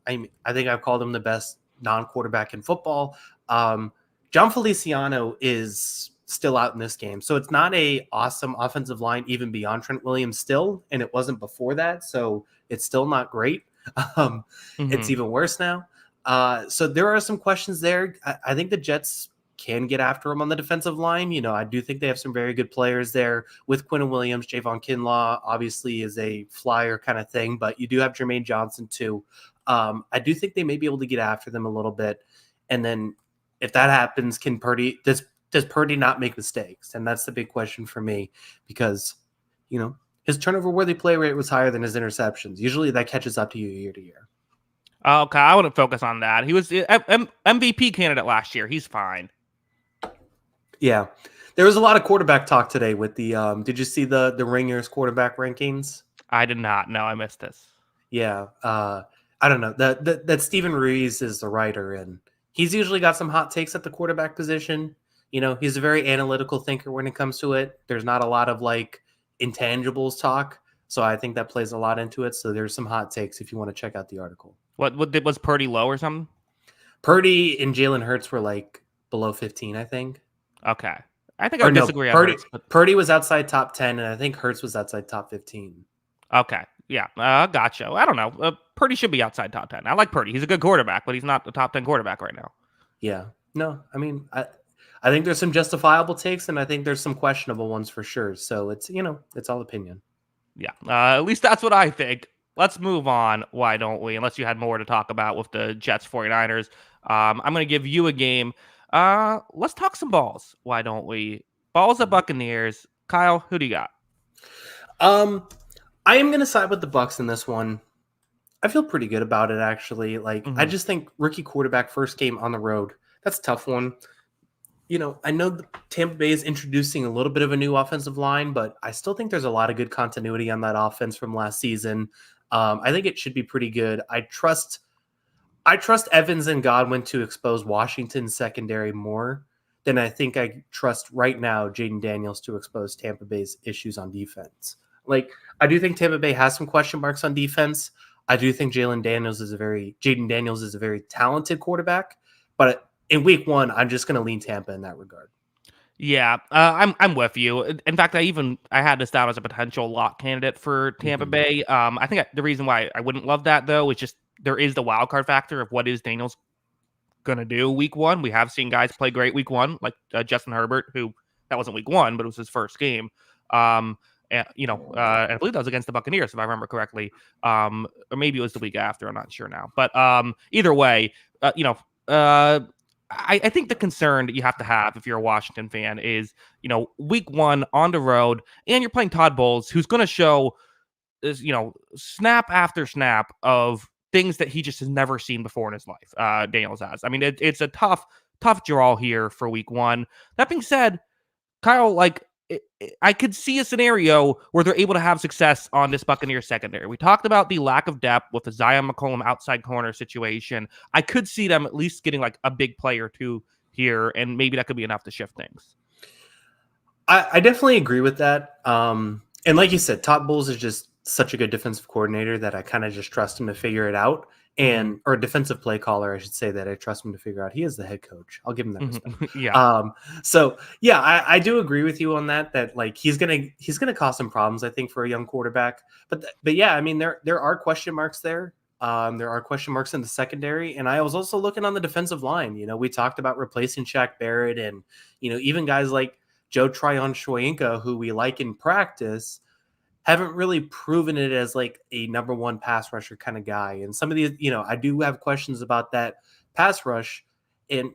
I think I've called him the best non-quarterback in football. John Feliciano is still out in this game, so it's not a awesome offensive line even beyond Trent Williams still, and it wasn't before that, so it's still not great. It's even worse now. So there are some questions there. I think the Jets can get after him on the defensive line. I do think they have some very good players there with Quinton Williams. Javon Kinlaw obviously is a flyer kind of thing, but you do have Jermaine Johnson too. I do think they may be able to get after them a little bit. And then if that happens, does Purdy not make mistakes? And that's the big question for me, because, his turnover-worthy play rate was higher than his interceptions. Usually that catches up to you year to year. Okay, I wouldn't focus on that. He was MVP candidate last year. He's fine. Yeah. There was a lot of quarterback talk today with the did you see the Ringers quarterback rankings? I did not. No, I missed this. Yeah. I don't know. That Steven Ruiz is the writer, and he's usually got some hot takes at the quarterback position. He's a very analytical thinker when it comes to it. There's not a lot of like intangibles talk, so I think that plays a lot into it. So there's some hot takes if you want to check out the article. What was Purdy low or something? Purdy and Jalen Hurts were like below 15, I think. Okay. I think I disagree on Hurts. Purdy was outside top 10, and I think Hurts was outside top 15. Okay. Yeah. Gotcha. I don't know. Purdy should be outside top 10. I like Purdy. He's a good quarterback, but he's not the top 10 quarterback right now. Yeah. No, I think there's some justifiable takes, and I think there's some questionable ones for sure. So it's it's all opinion. Yeah, at least that's what I think. Let's move on. Why don't we? Unless you had more to talk about with the Jets 49ers. I'm going to give you a game. Let's talk some balls. Why don't we? Balls at Buccaneers. Kyle, who do you got? Um, I am gonna side with the Bucs in this one. I feel pretty good about it actually. Like I Mhm. just think rookie quarterback first game on the road. That's a tough one. I know the Tampa Bay is introducing a little bit of a new offensive line, but I still think there's a lot of good continuity on that offense from last season. I think it should be pretty good. I trust Evans and Godwin to expose Washington's secondary more than I think I trust right now Jaden Daniels to expose Tampa Bay's issues on defense. Like I do think Tampa Bay has some question marks on defense. I do think Jaden Daniels is a very talented quarterback, but in week one, I'm just going to lean Tampa in that regard. Yeah, I'm with you. In fact, I had this down as a potential lock candidate for Tampa Mhm. Bay. I think the reason why I wouldn't love that though is just there is the wild card factor of what is Daniels gonna do week one. We have seen guys play great week one, like Justin Herbert, who that wasn't week one, but it was his first game. And I believe that was against the Buccaneers, if I remember correctly. Or maybe it was the week after. I'm not sure now. But either way, uh, you know, uh, I think the concern that you have to have if you're a Washington fan is, week one on the road, and you're playing Todd Bowles, who's going to show is snap after snap of things that he just has never seen before in his life. Daniels has. I mean, it's a tough draw here for week one. That being said, Kyle, like I could see a scenario where they're able to have success on this Buccaneers secondary. We talked about the lack of depth with the Zion McCollum outside corner situation. I could see them at least getting like a big play or two here, and maybe that could be enough to shift things. I definitely agree with that. And like you said, Todd Bowles is just such a good defensive coordinator that I kind of just trust him to figure it out. Hmm. Or a defensive play caller, I should say, that I trust him to figure out. He is the head coach. I'll give him that Hmm. respect. Yeah. So yeah, I do agree with you on that. That like he's gonna cause some problems, I think, for a young quarterback. But yeah, I mean there are question marks there. There are question marks in the secondary, and I was also looking on the defensive line. We talked about replacing Shaq Barrett, and even guys like Joe Tryon Shoyinka, who we like in practice, haven't really proven it as like a number one pass rusher kind of guy. And some of these, I do have questions about that pass rush. And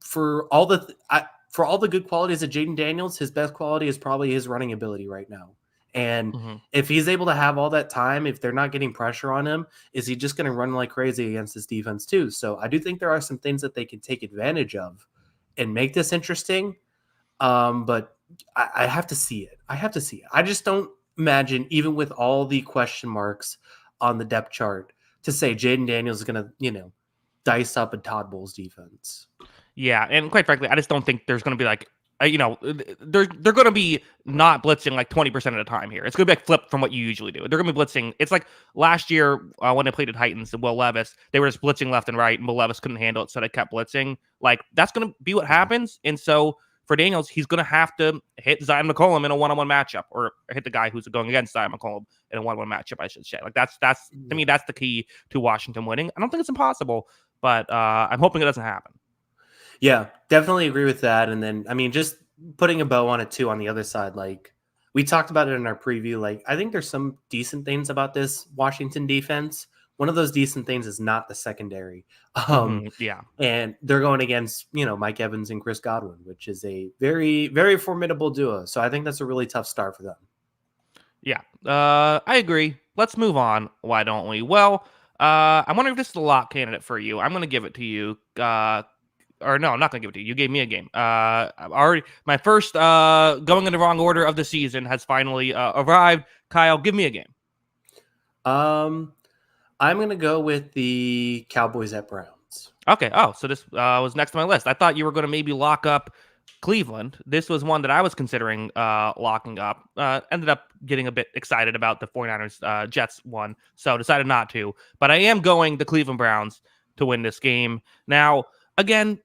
for all the good qualities of Jaden Daniels, his best quality is probably his running ability right now. And Hmm. if he's able to have all that time, if they're not getting pressure on him, is he just going to run like crazy against this defense too? So I do think there are some things that they can take advantage of and make this interesting. But I have to see it. I have to see it. I just don't imagine, even with all the question marks on the depth chart, to say Jaden Daniels is going to, dice up a Todd Bowles defense. Yeah, and quite frankly, I just don't think there's going to be like, they're going to be not blitzing like 20% of the time here. It's going to be like flipped from what you usually do. They're going to be blitzing. It's like last year when they played the Titans and Will Levis, they were just blitzing left and right, and Will Levis couldn't handle it, so they kept blitzing. Like that's going to be what happens. And so for Daniels, he's going to have to hit Zion McCollum in a one-on-one matchup, or hit the guy who's going against Zion McCollum in a one-on-one matchup, I should say. Like that's to me, that's the key to Washington winning. I don't think it's impossible, but I'm hoping it doesn't happen. Yeah, definitely agree with that. And then, I mean, just putting a bow on it too on the other side, like we talked about it in our preview. Like, I think there's some decent things about this Washington defense. One of those decent things is not the secondary. Yeah. And they're going against, Mike Evans and Chris Godwin, which is a very, very formidable duo. So I think that's a really tough start for them. Yeah, I agree. Let's move on. Why don't we? Well, I'm wondering if this is a lock candidate for you. I'm going to give it to you. Or no, I'm not going to give it to you. You gave me a game. My first going in the wrong order of the season has finally arrived. Kyle, give me a game. Um, I'm going to go with the Cowboys at Browns. Okay. Oh, so this was next to my list. I thought you were going to maybe lock up Cleveland. This was one that I was considering locking up. Ended up getting a bit excited about the 49ers Jets one, so decided not to. But I am going the Cleveland Browns to win this game. Now, again,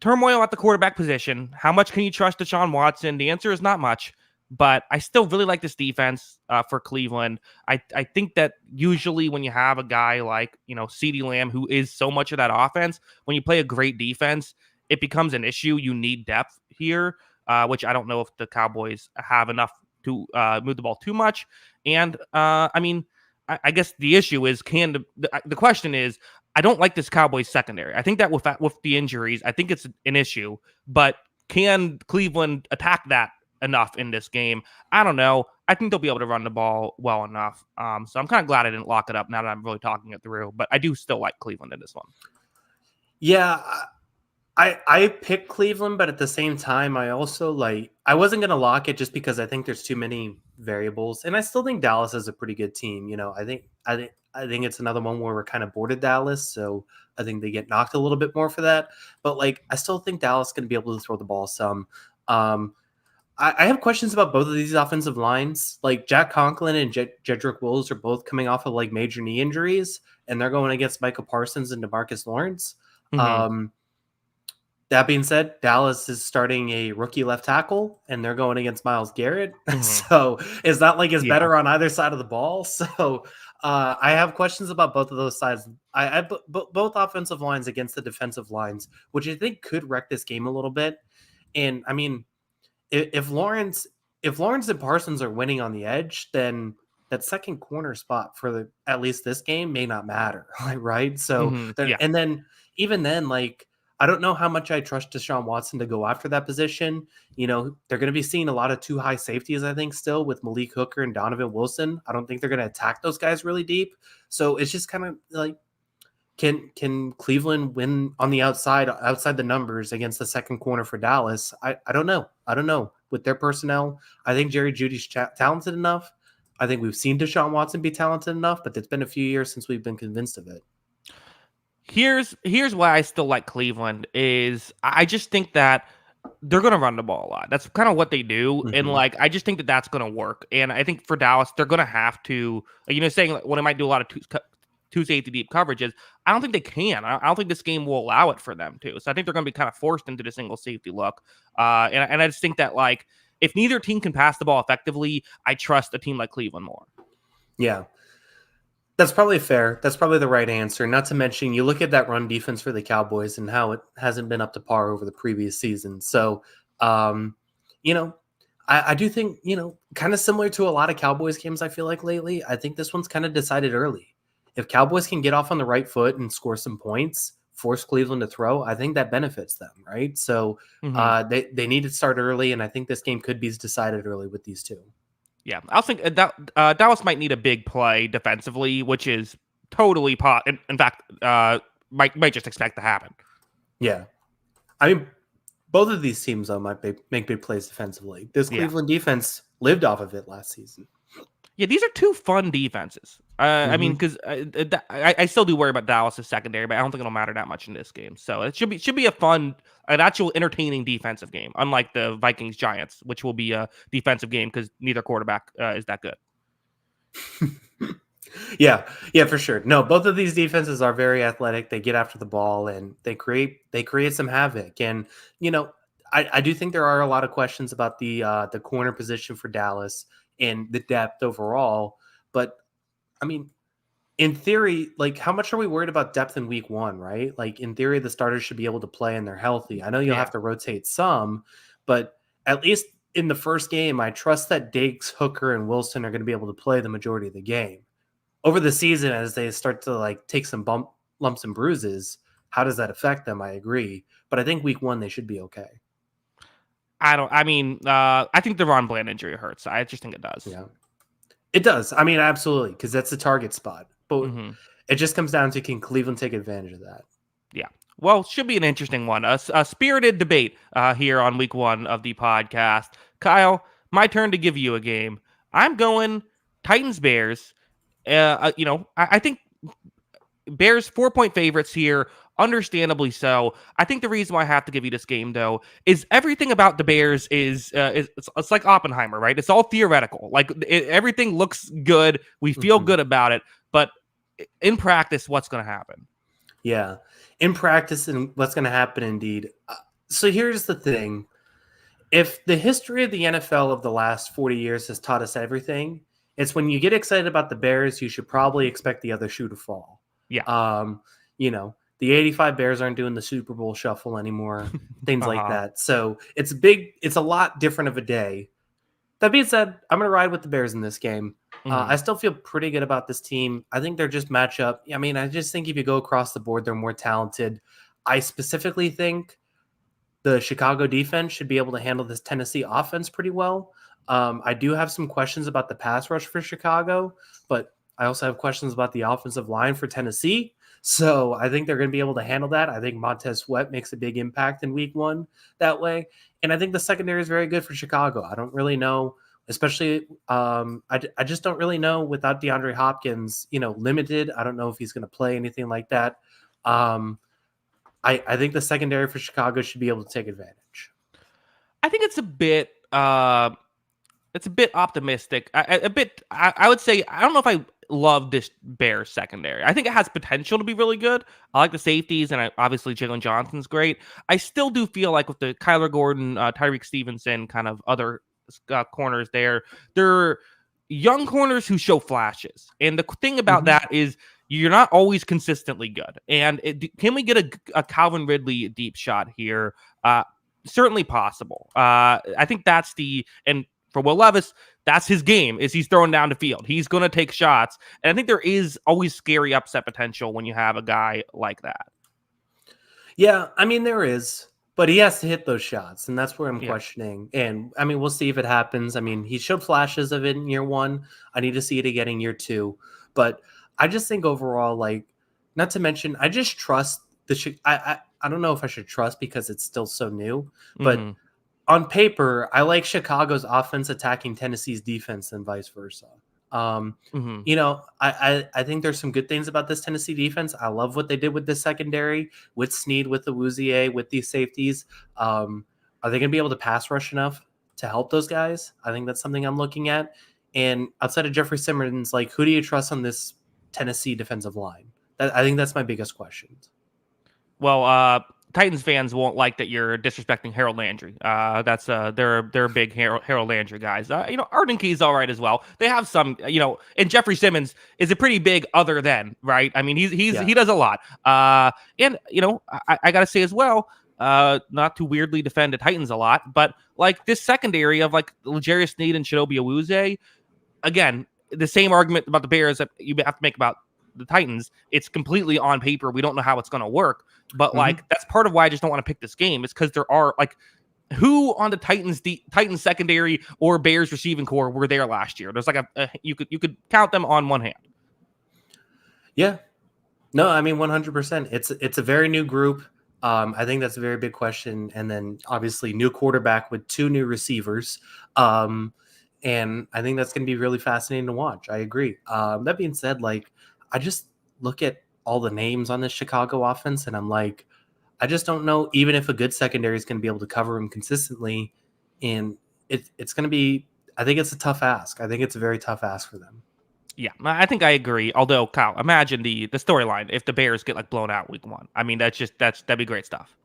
turmoil at the quarterback position. How much can you trust Deshaun Watson? The answer is not much. But I still really like this defense for Cleveland. I think that usually when you have a guy like, CeeDee Lamb, who is so much of that offense, when you play a great defense, it becomes an issue. You need depth here, which I don't know if the Cowboys have enough to move the ball too much. And I mean, I guess the issue is the question is, I don't like this Cowboys secondary. I think that with the injuries, I think it's an issue. But can Cleveland attack that enough in this game? I don't know. I think they'll be able to run the ball well enough. So I'm kind of glad I didn't lock it up now that I'm really talking it through. But I do still like Cleveland in this one. Yeah, I picked Cleveland, but at the same time, I also I wasn't gonna lock it just because I think there's too many variables, and I still think Dallas is a pretty good team. I think it's another one where we're kind of bored at Dallas, so I think they get knocked a little bit more for that. But I still think Dallas is going to be able to throw the ball some. I have questions about both of these offensive lines. Jack Conklin and Jedrick Wills are both coming off of major knee injuries, and they're going against Michael Parsons and DeMarcus Lawrence. Mm-hmm. That being said, Dallas is starting a rookie left tackle, and they're going against Myles Garrett. Mm-hmm. So it's not like it's better on either side of the ball. So I have questions about both of those sides. Both offensive lines against the defensive lines, which I think could wreck this game a little bit. And I mean, if Lawrence and Parsons are winning on the edge, then that second corner spot for at least this game may not matter, right? So and then even then, I don't know how much I trust Deshaun Watson to go after that position. They're going to be seeing a lot of too high safeties, I think, still with Malik Hooker and Donovan Wilson. I don't think they're going to attack those guys really deep. So it's just kind of can Cleveland win on the outside the numbers against the second corner for Dallas? I don't know. I don't know. With their personnel, I think Jerry Jeudy's talented enough. I think we've seen Deshaun Watson be talented enough, but it's been a few years since we've been convinced of it. Here's why I still like Cleveland is I just think that they're going to run the ball a lot. That's kind of what they do. Mm-hmm. And I just think that that's going to work. And I think for Dallas, they're going to have to, saying when they might do a lot of two safety deep coverages, I don't think they can. I don't think this game will allow it for them to. So I think they're going to be kind of forced into the single safety look. And I just think that if neither team can pass the ball effectively, I trust a team like Cleveland more. Yeah. That's probably fair. That's probably the right answer. Not to mention, you look at that run defense for the Cowboys and how it hasn't been up to par over the previous season. So, I do think, kind of similar to a lot of Cowboys games I feel like lately, I think this one's kind of decided early. If Cowboys can get off on the right foot and score some points, force Cleveland to throw, I think that benefits them, right? So they need to start early, and I think this game could be decided early with these two. Yeah, I think that Dallas might need a big play defensively, which is totally in fact, might just expect to happen. Yeah, I mean, both of these teams though might make big plays defensively. This Cleveland defense lived off of it last season. Yeah, these are two fun defenses. I mean, because I still do worry about Dallas' secondary, but I don't think it'll matter that much in this game. So it should be an actual entertaining defensive game, unlike the Vikings Giants, which will be a defensive game because neither quarterback is that good. Yeah, for sure. No, both of these defenses are very athletic. They get after the ball and they create some havoc. And I do think there are a lot of questions about the corner position for Dallas and the depth overall, but I mean, in theory, how much are we worried about depth in week one, right? In theory, the starters should be able to play and they're healthy. I know you'll have to rotate some, but at least in the first game, I trust that Diggs, Hooker, and Wilson are going to be able to play the majority of the game. Over the season, as they start to take some lumps and bruises, how does that affect them? I agree. But I think week one, they should be okay. I think the Ron Bland injury hurts. I just think it does. Yeah. It does. I mean, absolutely, because that's the target spot. But it just comes down to, can Cleveland take advantage of that? Yeah. Well, should be an interesting one. A spirited debate here on week one of the podcast. Kyle, my turn to give you a game. I'm going Titans-Bears. I think Bears 4-point favorites here. Understandably so. I think the reason why I have to give you this game, though, is everything about the Bears is it's like Oppenheimer, right? It's all theoretical. Everything looks good. We feel good about it. But in practice, what's going to happen? Yeah. In practice and what's going to happen, indeed. So here's the thing. If the history of the NFL of the last 40 years has taught us everything, it's when you get excited about the Bears, you should probably expect the other shoe to fall. Yeah. The 85 Bears aren't doing the Super Bowl shuffle anymore, things like Uh-huh. that. So it's a lot different of a day. That being said, I'm going to ride with the Bears in this game. I Mhm. still feel pretty good about this team. I think they're just matchup. I mean, I just think if you go across the board, they're more talented. I specifically think the Chicago defense should be able to handle this Tennessee offense pretty well. I do have some questions about the pass rush for Chicago, but I also have questions about the offensive line for Tennessee. So I think they're going to be able to handle that. I think Montez Sweat makes a big impact in week one that way. And I think the secondary is very good for Chicago. I don't really know, especially I just don't really know without DeAndre Hopkins, limited. I don't know if he's going to play anything like that. Um, I think the secondary for Chicago should be able to take advantage. I think it's a bit optimistic. I would say I don't know if I love this Bears secondary. I think it has potential to be really good. I like the safeties, and obviously Jalen Johnson's great. I still do feel like with the Kyler Gordon, Tyreek Stevenson, kind of other corners there, they're young corners who show flashes. And the thing about Mhm. that is you're not always consistently good. And can we get a Calvin Ridley deep shot here? Certainly possible. I think that's and for Will Levis, that's his game, is he's throwing down the field. He's going to take shots. And I think there is always scary upset potential when you have a guy like that. Yeah, I mean, there is, but he has to hit those shots, and that's where I'm Yeah. questioning. And I mean, we'll see if it happens. I mean, he showed flashes of it in year one. I need to see it again in year two. But I just think overall, like, not to mention, I just trust I don't know if I should trust because it's still so new, but Hmm. on paper, I like Chicago's offense attacking Tennessee's defense and vice versa. Um, Hmm. I think there's some good things about this Tennessee defense. I love what they did with this secondary, with Snead, with the Wouzier, with these safeties. Are they going to be able to pass rush enough to help those guys? I think that's something I'm looking at. And outside of Jeffrey Simmons, like, who do you trust on this Tennessee defensive line? I think that's my biggest question. Well, Titans fans won't like that you're disrespecting Harold Landry. That's they're big Harold Landry guys. Arden Key's all right as well. They have some, and Jeffrey Simmons is a pretty big other than, right. I mean, Yeah. he does a lot. And I gotta say as well, not to weirdly defend the Titans a lot, but like this secondary of like L'Jarius Sneed and Chidobe Awuzie, again, the same argument about the Bears that you have to make about the Titans. It's completely on paper. We don't know how it's going to work, but Mhm. like that's part of why I just don't want to pick this game. It's because there are like who on the Titans secondary or Bears receiving core were there last year. There's like you could count them on one hand. Yeah. No, I mean 100%. It's a very new group. I think that's a very big question. And then obviously new quarterback with two new receivers. And I think that's going to be really fascinating to watch. I agree. That being said, like, I just look at all the names on this Chicago offense, and I'm like, I just don't know even if a good secondary is going to be able to cover him consistently. And it's going to be. I think it's a tough ask. I think it's a very tough ask for them. Yeah, I think I agree. Although, Kyle, imagine the storyline if the Bears get like blown out week one. I mean, that'd be great stuff.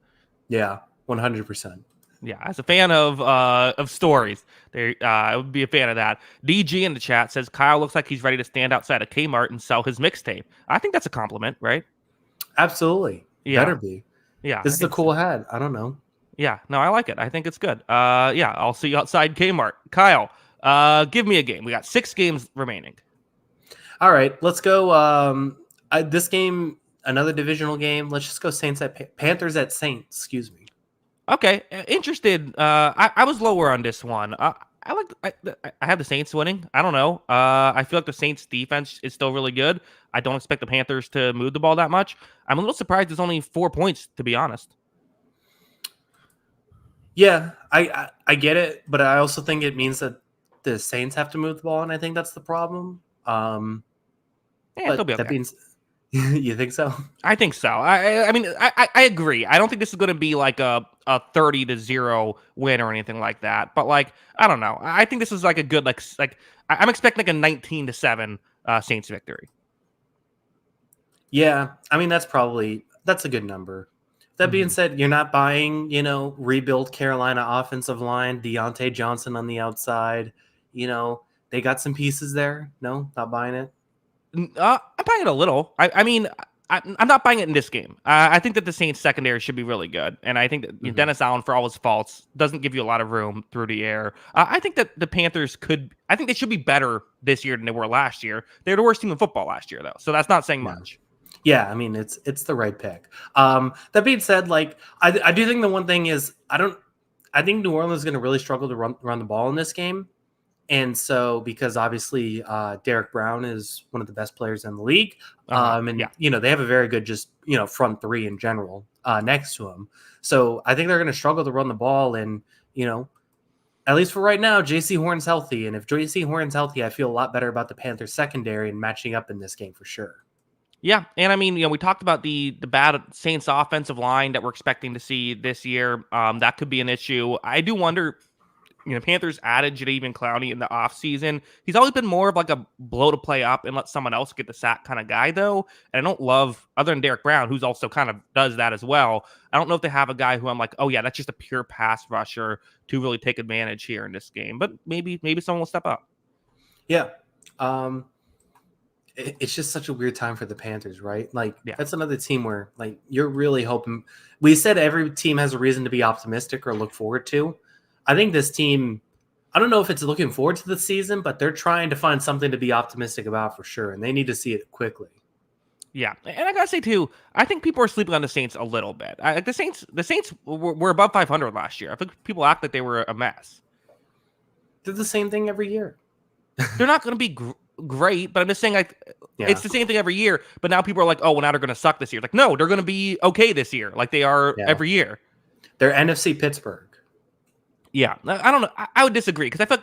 Yeah, 100%. Yeah, as a fan of stories, I would be a fan of that. DG in the chat says Kyle looks like he's ready to stand outside of Kmart and sell his mixtape. I think that's a compliment, right? Absolutely, Yeah, better be. yeah, This I is a think so. cool hat. I don't know. Yeah, no, I like it. I think it's good. Yeah, I'll see you outside Kmart. Kyle, give me a game. We got 6 games remaining. All right, let's go. This game, another divisional game. Let's just go Saints at Panthers at Saints. Excuse me. Okay, interested. I was lower on this one. I have the Saints winning. I don't know. I feel like the Saints defense is still really good. I don't expect the Panthers to move the ball that much. I'm a little surprised it's only 4 points, to be honest. Yeah, I get it, but I also think it means that the Saints have to move the ball, and I think that's the problem. Yeah, they'll be But that okay. means you think so? I think so. I mean, I agree. I don't think this is going to be like a 30-0 win or anything like that. But like, I don't know. I think this is like a good I'm expecting like a 19-7 Saints victory. Yeah, I mean that's a good number. That being Hmm. said, you're not buying, rebuild Carolina offensive line, Deontay Johnson on the outside. They got some pieces there. No, not buying it. I'm buying it a little. I mean, I'm not buying it in this game. I think that the Saints secondary should be really good, and I think that Dennis Allen, for all his faults, doesn't give you a lot of room through the air. I think that the Panthers I think they should be better this year than they were last year. They were the worst team in football last year, though, so that's not saying much. Yeah, I mean it's the right pick. That being said, like I do think the one thing is I think New Orleans is going to really struggle to run the ball in this game. And so, because obviously Derek Brown is one of the best players in the league, they have a very good front three in general next to him. So I think they're going to struggle to run the ball. And at least for right now, J.C. Horn's healthy. And if J.C. Horn's healthy, I feel a lot better about the Panthers secondary and matching up in this game for sure. Yeah, and I mean, we talked about the bad Saints offensive line that we're expecting to see this year. That could be an issue. I do wonder. Panthers added Jadeveon Clowney in the offseason. He's always been more of like a blow to play up and let someone else get the sack kind of guy, though. And I don't love, other than Derek Brown, who's also kind of does that as well. I don't know if they have a guy who I'm like, oh, yeah, that's just a pure pass rusher to really take advantage here in this game. But maybe someone will step up. Yeah. It's just such a weird time for the Panthers, right? Like, That's another team where, like, you're really hoping. We said every team has a reason to be optimistic or look forward to. I think this team, I don't know if it's looking forward to the season, but they're trying to find something to be optimistic about for sure, and they need to see it quickly. Yeah, and I gotta say too, I think people are sleeping on the Saints a little bit. The Saints were above 500 last year. I think people act like they were a mess. They're the same thing every year. They're not going to be great, but I'm just saying it's the same thing every year. But now people are like, oh, well, now they're going to suck this year. Like, no, they're going to be okay this year, like they are every year. They're NFC Pittsburgh. Yeah, I don't know. I would disagree because I feel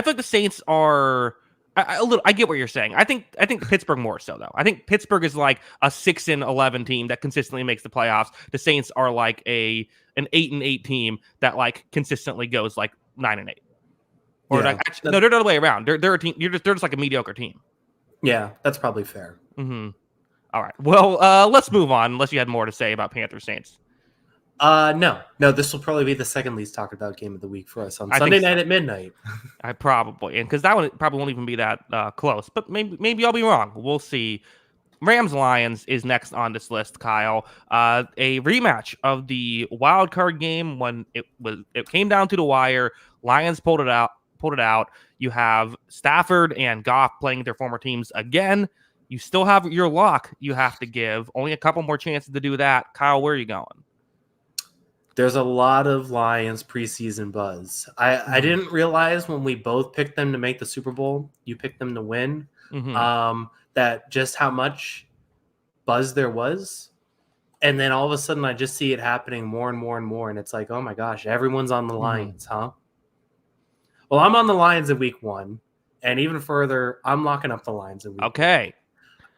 like the Saints are I get what you're saying. I think Pittsburgh more so though. I think Pittsburgh is like a 6-11 team that consistently makes the playoffs. The Saints are like an 8-8 team that like consistently goes like 9-8. Or no, they're the other way around. They're a team. They're just like a mediocre team. Yeah, that's probably fair. Mm-hmm. All right. Well, let's move on. Unless you had more to say about Panthers Saints. No. This will probably be the second least talked about game of the week for us on Sunday night at midnight. I probably, and because that one probably won't even be that close, but maybe I'll be wrong. We'll see. Rams Lions is next on this list, Kyle. A rematch of the wild card game when it came down to the wire. Lions pulled it out. You have Stafford and Goff playing their former teams again. You still have your lock you have to give. Only a couple more chances to do that. Kyle, where are you going? There's a lot of Lions preseason buzz. I didn't realize when we both picked them to make the Super Bowl, you picked them to win, that just how much buzz there was. And then all of a sudden I just see it happening more and more and more. And it's like, oh my gosh, everyone's on the Lions, huh? Well, I'm on the Lions in week 1. And even further, I'm locking up the Lions in week 1. Okay.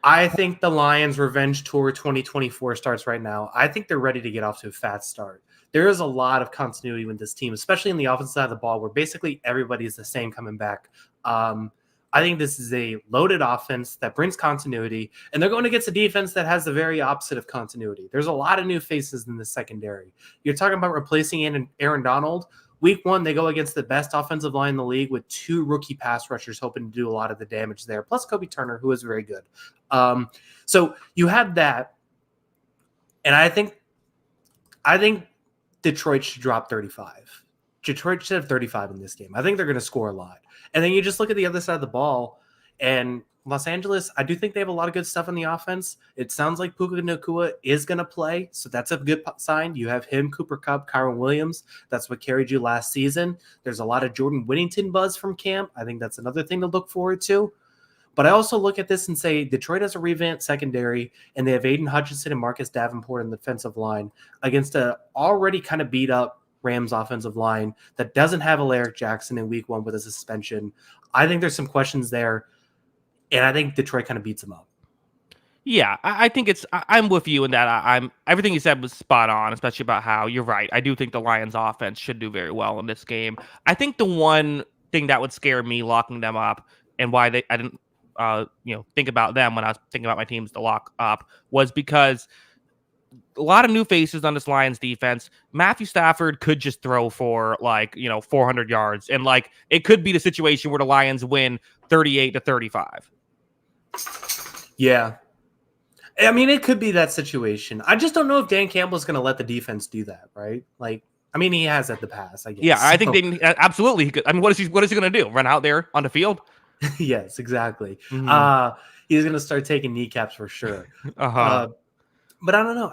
I think the Lions Revenge Tour 2024 starts right now. I think they're ready to get off to a fast start. There is a lot of continuity with this team, especially in the offensive side of the ball, where basically everybody is the same coming back. I think this is a loaded offense that brings continuity, and they're going against a defense that has the very opposite of continuity. There's a lot of new faces in the secondary. You're talking about replacing Aaron Donald. Week 1, they go against the best offensive line in the league with 2 rookie pass rushers hoping to do a lot of the damage there, plus Kobe Turner, who is very good. So you have that, and I think Detroit should drop 35. Detroit should have 35 in this game. I think they're going to score a lot. And then you just look at the other side of the ball, and Los Angeles, I do think they have a lot of good stuff on the offense. It sounds like Puka Nacua is going to play, so that's a good sign. You have him, Cooper Kupp, Kyron Williams. That's what carried you last season. There's a lot of Jordan Whittington buzz from camp. I think that's another thing to look forward to. But I also look at this and say Detroit has a revamped secondary, and they have Aiden Hutchinson and Marcus Davenport in the defensive line against a already kind of beat up Rams offensive line that doesn't have Alaric Jackson in week 1 with a suspension. I think there's some questions there, and I think Detroit kind of beats them up. Yeah, I think I'm with you in that. Everything you said was spot on, especially about how you're right. I do think the Lions offense should do very well in this game. I think the one thing that would scare me locking them up and why I didn't think about them when I was thinking about my teams to lock up was because a lot of new faces on this Lions defense. Matthew Stafford could just throw for 400 yards, and it could be the situation where the Lions win 38-35. Yeah. I mean, it could be that situation. I just don't know if Dan Campbell's going to let the defense do that, right? Like, I mean, he has at the pass, I Yeah, guess. I think they absolutely. He could, I mean, what is he going to do? Run out there on the field? Yes, exactly. Mm-hmm. He's going to start taking kneecaps for sure. Uh-huh. Uh, but I don't know.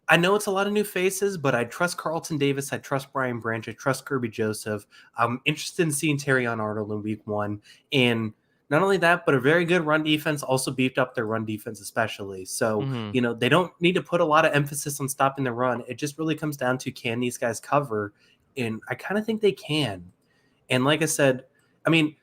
I know it's a lot of new faces, but I trust Carlton Davis. I trust Brian Branch. I trust Kirby Joseph. I'm interested in seeing Terrion Arnold in week one. And not only that, but a very good run defense also beefed up their run defense, especially. So, Mm-hmm. they don't need to put a lot of emphasis on stopping the run. It just really comes down to, can these guys cover? And I kind of think they can. And like I said, I mean,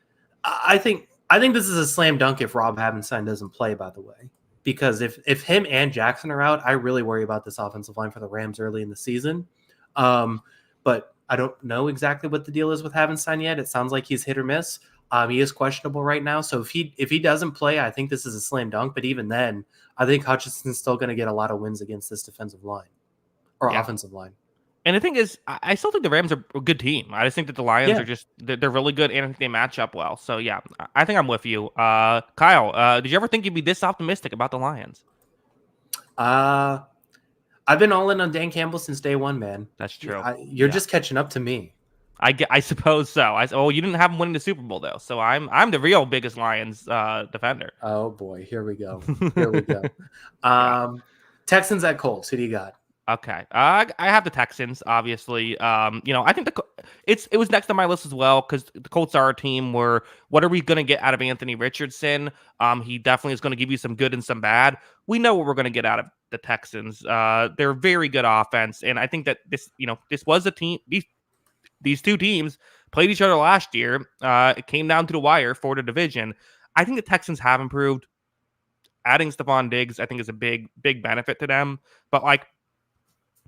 I think this is a slam dunk if Rob Havenstein doesn't play, by the way. Because if him and Jackson are out, I really worry about this offensive line for the Rams early in the season. But I don't know exactly what the deal is with Havenstein yet. It sounds like he's hit or miss. He is questionable right now. So if he doesn't play, I think this is a slam dunk. But even then, I think Hutchinson's still going to get a lot of wins against this defensive line or Yeah. offensive line. And the thing is, I still think the Rams are a good team. I just think that the Lions Yeah. are they're really good, and I think they match up well. So yeah, I think I'm with you. Kyle, did you ever think you'd be this optimistic about the Lions? I've been all in on Dan Campbell since day one, man. That's true. You're Yeah. just catching up to me. I suppose so. You didn't have him winning the Super Bowl though, so I'm the real biggest Lions defender. Oh boy, here we go. Here we go. Yeah. Texans at Colts. Who do you got? Okay. I have the Texans, obviously. I think it was next on my list as well because the Colts are a team where what are we going to get out of Anthony Richardson? He definitely is going to give you some good and some bad. We know what we're going to get out of the Texans. They're very good offense, and I think that this was a team. These two teams played each other last year. It came down to the wire for the division. I think the Texans have improved. Adding Stephon Diggs, I think, is a big benefit to them. But a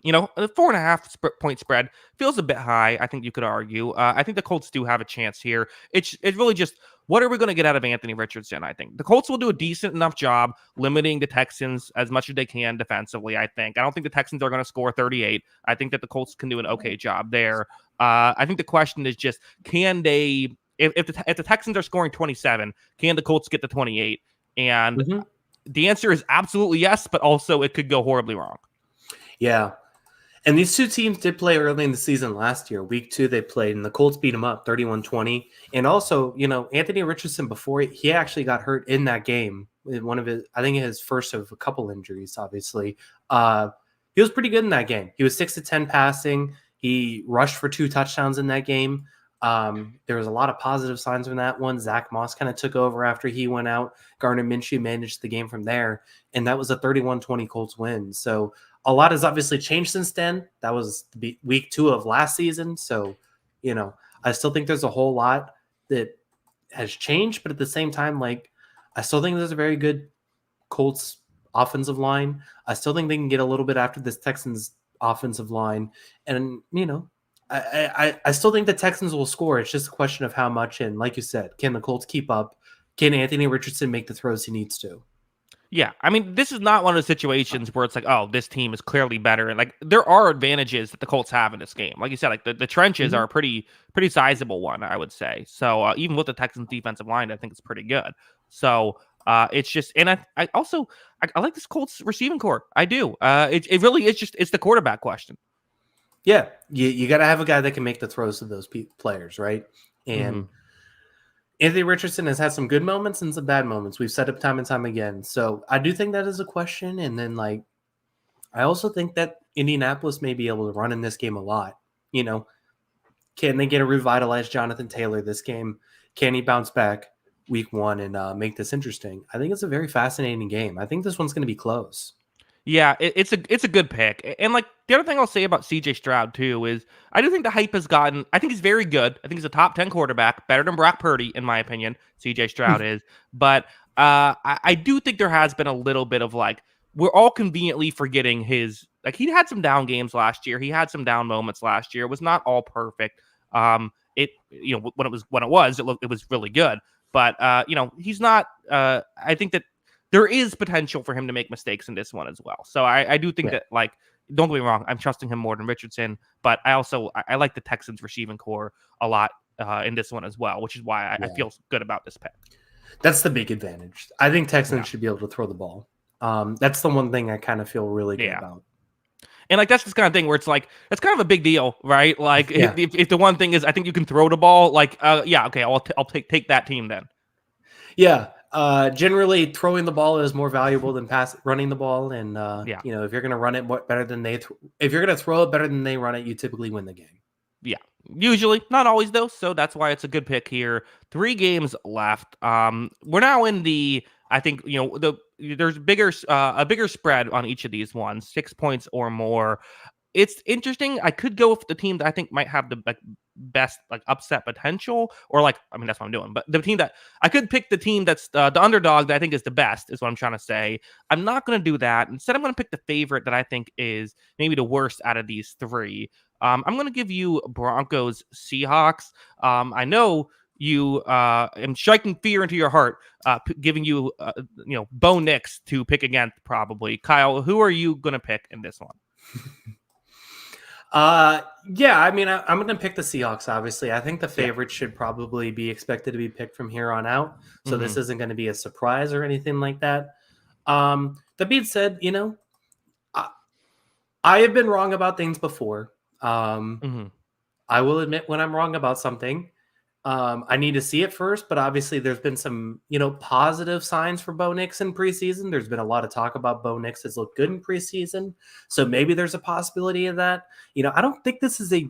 4.5 point spread feels a bit high. I think you could argue. I think the Colts do have a chance here. It's really just what are we going to get out of Anthony Richardson? I think the Colts will do a decent enough job limiting the Texans as much as they can defensively. I don't think the Texans are going to score 38. I think that the Colts can do an okay job there. I think the question is just can they? If the Texans are scoring 27, can the Colts get to 28? And the answer is absolutely yes, but also it could go horribly wrong. Yeah. And these two teams did play early in the season last year. Week 2 they played, and the Colts beat them up 31-20. And also, Anthony Richardson, before he actually got hurt in that game, one of his first of a couple injuries, obviously. He was pretty good in that game. He was 6-10 passing. He rushed for 2 touchdowns in that game. There was a lot of positive signs from that one. Zach Moss kind of took over after he went out. Gardner Minshew managed the game from there, and that was a 31-20 Colts win. So a lot has obviously changed since then. That was week 2 of last season. So, I still think there's a whole lot that has changed, but at the same time, I still think there's a very good Colts offensive line. I still think they can get a little bit after this Texans offensive line. And, I still think the Texans will score. It's just a question of how much. And like you said, can the Colts keep up? Can Anthony Richardson make the throws he needs to? Yeah, I mean, this is not one of those situations where it's like, oh, this team is clearly better. And there are advantages that the Colts have in this game. Like you said, the trenches are a pretty sizable one, I would say. So even with the Texans defensive line, I think it's pretty good. So it's just, and I also like this Colts receiving core. I do. It really is it's the quarterback question. Yeah, you got to have a guy that can make the throws to those players, right? And Anthony Richardson has had some good moments and some bad moments. We've said it time and time again. So I do think that is a question. And then, I also think that Indianapolis may be able to run in this game a lot. Can they get a revitalized Jonathan Taylor this game? Can he bounce back week 1 and make this interesting? I think it's a very fascinating game. I think this one's going to be close. Yeah, it's a good pick. And the other thing I'll say about CJ Stroud too is I do think the hype has gotten. I think he's very good. I think he's a top 10 quarterback, better than Brock Purdy in my opinion. CJ Stroud is, but I do think there has been a little bit of we're all conveniently forgetting his he had some down games last year. He had some down moments last year. It was not all perfect. When it was really good, but he's not. I think that there is potential for him to make mistakes in this one as well. So I do think that, don't get me wrong, I'm trusting him more than Richardson, but I like the Texans receiving core a lot in this one as well, which is why I feel good about this pick. That's the big advantage. I think Texans should be able to throw the ball. That's the one thing I kind of feel really good Yeah. about. And like that's this kind of thing where it's like that's kind of a big deal, right? Like Yeah. if the one thing is I think you can throw the ball, like yeah, okay, I'll take that team then. Yeah. Generally, throwing the ball is more valuable than running the ball. And, Yeah. if you're going to run it better than if you're going to throw it better than they run it, you typically win the game. Yeah. Usually, not always though, so that's why it's a good pick here. 3 games left. We're now in the I think, there's a bigger spread on each of these ones, 6 points or more. It's interesting. I could go with the team that I think might have the best upset potential, or I mean that's what I'm doing. But the team that I could pick the team that's the underdog that I think is the best is what I'm trying to say. I'm not going to do that. Instead, I'm going to pick the favorite that I think is maybe the worst out of these 3. I'm going to give you Broncos Seahawks. I know you am striking fear into your heart, giving you Bo Nix to pick against probably. Kyle, who are you going to pick in this one? Yeah, I mean, I'm going to pick the Seahawks, obviously. I think the favorite should probably be expected to be picked from here on out. So this isn't going to be a surprise or anything like that. That being said, I have been wrong about things before. I will admit when I'm wrong about something. I need to see it first, but obviously there's been some, positive signs for Bo Nix in preseason. There's been a lot of talk about Bo Nix has looked good in preseason. So maybe there's a possibility of that. I don't think this is a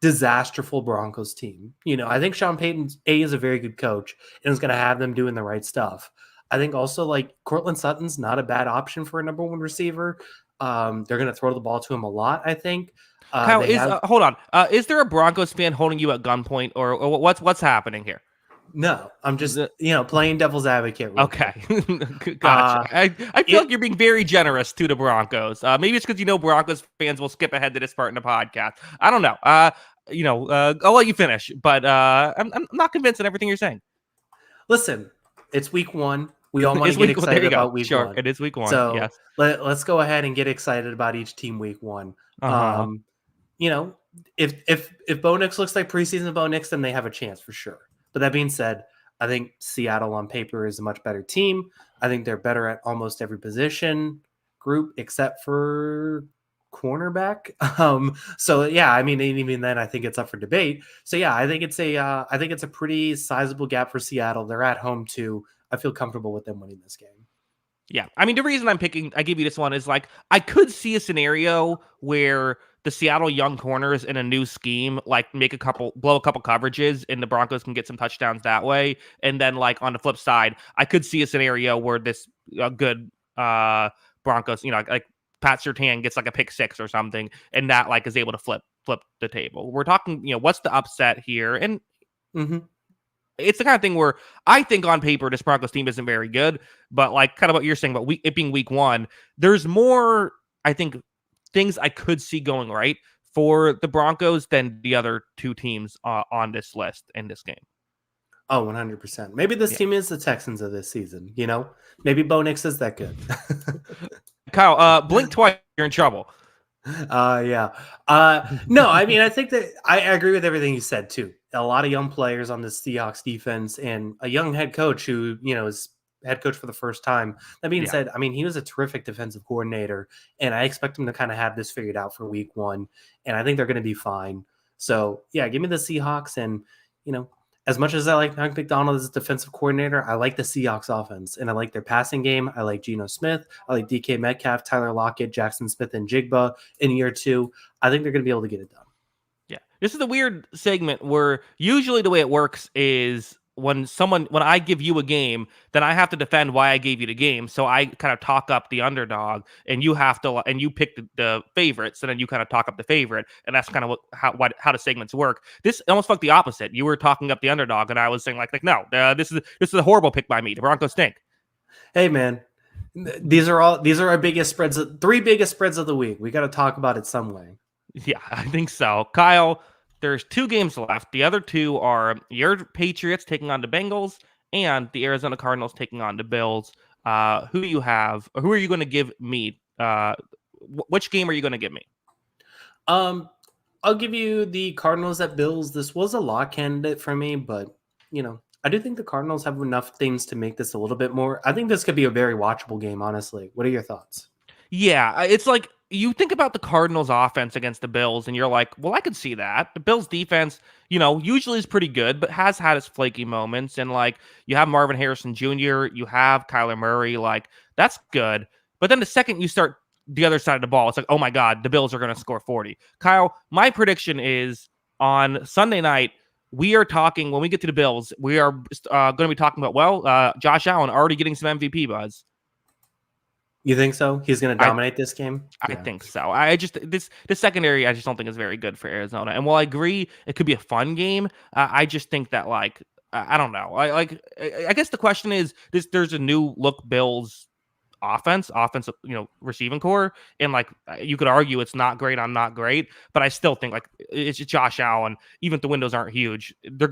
disasterful Broncos team. I think Sean Payton is a very good coach and is going to have them doing the right stuff. I think also Cortland Sutton's not a bad option for a number 1 receiver. They're going to throw the ball to him a lot, I think. Kyle, hold on. Is there a Broncos fan holding you at gunpoint, or what's happening here? No, I'm just playing devil's advocate. Okay, gotcha. I feel like you're being very generous to the Broncos. Maybe it's because Broncos fans will skip ahead to this part in the podcast. I don't know. I'll let you finish, but I'm not convinced in everything you're saying. Listen, it's week 1. We all want to get excited about week 1. It is week 1. So yes. let's go ahead and get excited about each team week 1. If Bo Nix looks like preseason Bo Nix, then they have a chance for sure. But that being said, I think Seattle on paper is a much better team. I think they're better at almost every position group except for cornerback. So yeah, I mean, even then I think it's up for debate. So yeah, I think it's a pretty sizable gap for Seattle. They're at home too. I feel comfortable with them winning this game. Yeah. I mean, the reason I give you this one is I could see a scenario where the Seattle young corners in a new scheme, blow a couple coverages and the Broncos can get some touchdowns that way. And then on the flip side, I could see a scenario where this good Broncos, Pat Surtain gets a pick 6 or something, and that is able to flip the table. We're talking, what's the upset here? And it's the kind of thing where I think on paper this Broncos team isn't very good, but kind of what you're saying about it being week 1, there's more, I think, things I could see going right for the Broncos than the other 2 teams on this list in this game. Oh, 100%. Maybe this team is the Texans of this season. Maybe Bo Nix is that good. Kyle, blink twice, you're in trouble. Yeah. No, I mean, I think that I agree with everything you said too. A lot of young players on the Seahawks defense and a young head coach who, is head coach for the first time. That being said, I mean, he was a terrific defensive coordinator, and I expect him to kind of have this figured out for week 1, and I think they're going to be fine. So yeah, give me the Seahawks. And, as much as I like Mike Macdonald as a defensive coordinator, I like the Seahawks offense, and I like their passing game. I like Geno Smith. I like DK Metcalf, Tyler Lockett, Jackson Smith, and Jigba in year 2. I think they're going to be able to get it done. Yeah. This is a weird segment where usually the way it works is when I give you a game, then I have to defend why I gave you the game. So I kind of talk up the underdog, and you have to, and you pick the favorite. So then you kind of talk up the favorite, and that's kind of how the segments work. This almost felt the opposite. You were talking up the underdog, and I was saying no, this is a horrible pick by me. The Broncos stink. Hey man, these are our biggest spreads, 3 biggest spreads of the week. We got to talk about it some way. Yeah, I think so. Kyle, there's 2 games left. The other 2 are your Patriots taking on the Bengals and the Arizona Cardinals taking on the Bills. Who do you have? Or who are you going to give me? Which game are you going to give me? I'll give you the Cardinals at Bills. This was a lock candidate for me, but I do think the Cardinals have enough things to make this a little bit more. I think this could be a very watchable game, honestly. What are your thoughts? Yeah, it's like you think about the Cardinals offense against the Bills and you're like, "Well, I could see that." The Bills defense, usually is pretty good, but has had its flaky moments and like you have Marvin Harrison Jr., you have Kyler Murray, like that's good. But then the second you start the other side of the ball, it's like, "Oh my god, the Bills are going to score 40." Kyle, my prediction is on Sunday night we are talking when we get to the Bills, we are going to be talking about Josh Allen already getting some MVP buzz. You think so? He's going to I dominate this game? I Yeah. think so. I just this secondary I just don't think is very good for Arizona. And while I agree it could be a fun game, I just think that like I don't know. I guess the question is there's a new look Bills offensive receiving core, and like you could argue it's not great on not great, but I still think like it's just Josh Allen. Even if the windows aren't huge, they're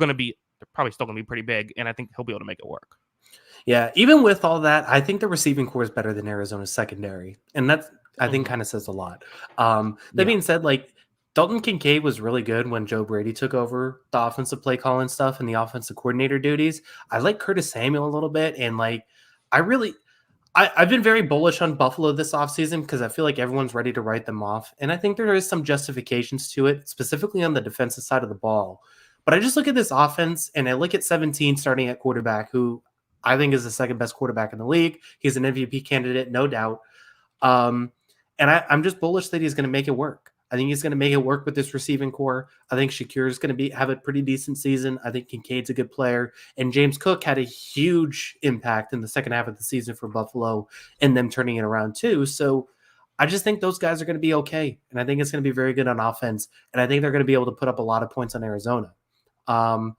probably still going to be pretty big, and I think he'll be able to make it work. Yeah, even with all that, I think the receiving core is better than Arizona's secondary, and that's I think Mhm. kind of says a lot. That Yeah. being said, like Dalton Kincaid was really good when Joe Brady took over the offensive play calling stuff and the offensive coordinator duties. I like Curtis Samuel a little bit, and like I really, I've been very bullish on Buffalo this offseason because I feel like everyone's ready to write them off, and I think there is some justifications to it, specifically on the defensive side of the ball. But I just look at this offense and I look at 17 starting at quarterback, who I think is the second best quarterback in the league. He's an MVP candidate, no doubt. Um, and I'm just bullish that he's going to make it work. I think he's going to make it work with this receiving core. I think Shakir is going to have a pretty decent season. I think Kincaid's a good player. And James Cook had a huge impact in the second half of the season for Buffalo and them turning it around too. So I just think those guys are going to be okay. And I think it's going to be very good on offense. And I think they're going to be able to put up a lot of points on Arizona. Um,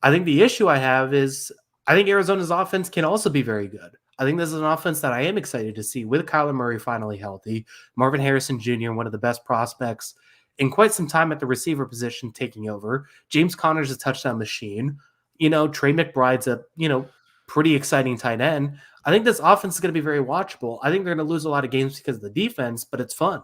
I think the issue I have is I think Arizona's offense can also be very good. I think this is an offense that I am excited to see with Kyler Murray finally healthy, Marvin Harrison Jr., one of the best prospects in quite some time at the receiver position taking over. James Conner's a touchdown machine. Trey McBride's a, pretty exciting tight end. I think this offense is going to be very watchable. I think they're going to lose a lot of games because of the defense, but it's fun.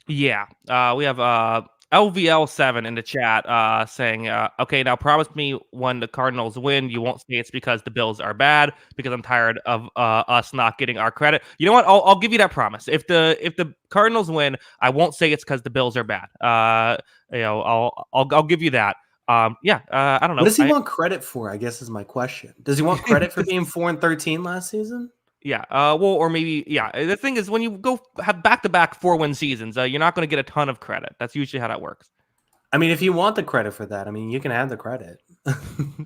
Yeah, we have LVL7 in the chat saying, okay, now promise me when the Cardinals win, you won't say it's because the Bills are bad, because I'm tired of us not getting our credit. You know what? I'll give you that promise. If the Cardinals win, I won't say it's because the Bills are bad. I'll give you that. Yeah, I don't What know. does he want credit for? I guess is my question. Does he want credit for being 4-13 last season? Yeah. Or maybe, yeah. The thing is, when you go have back-to-back 4-win seasons, you're not going to get a ton of credit. That's usually how that works. I mean, if you want the credit for that, I mean, you can have the credit.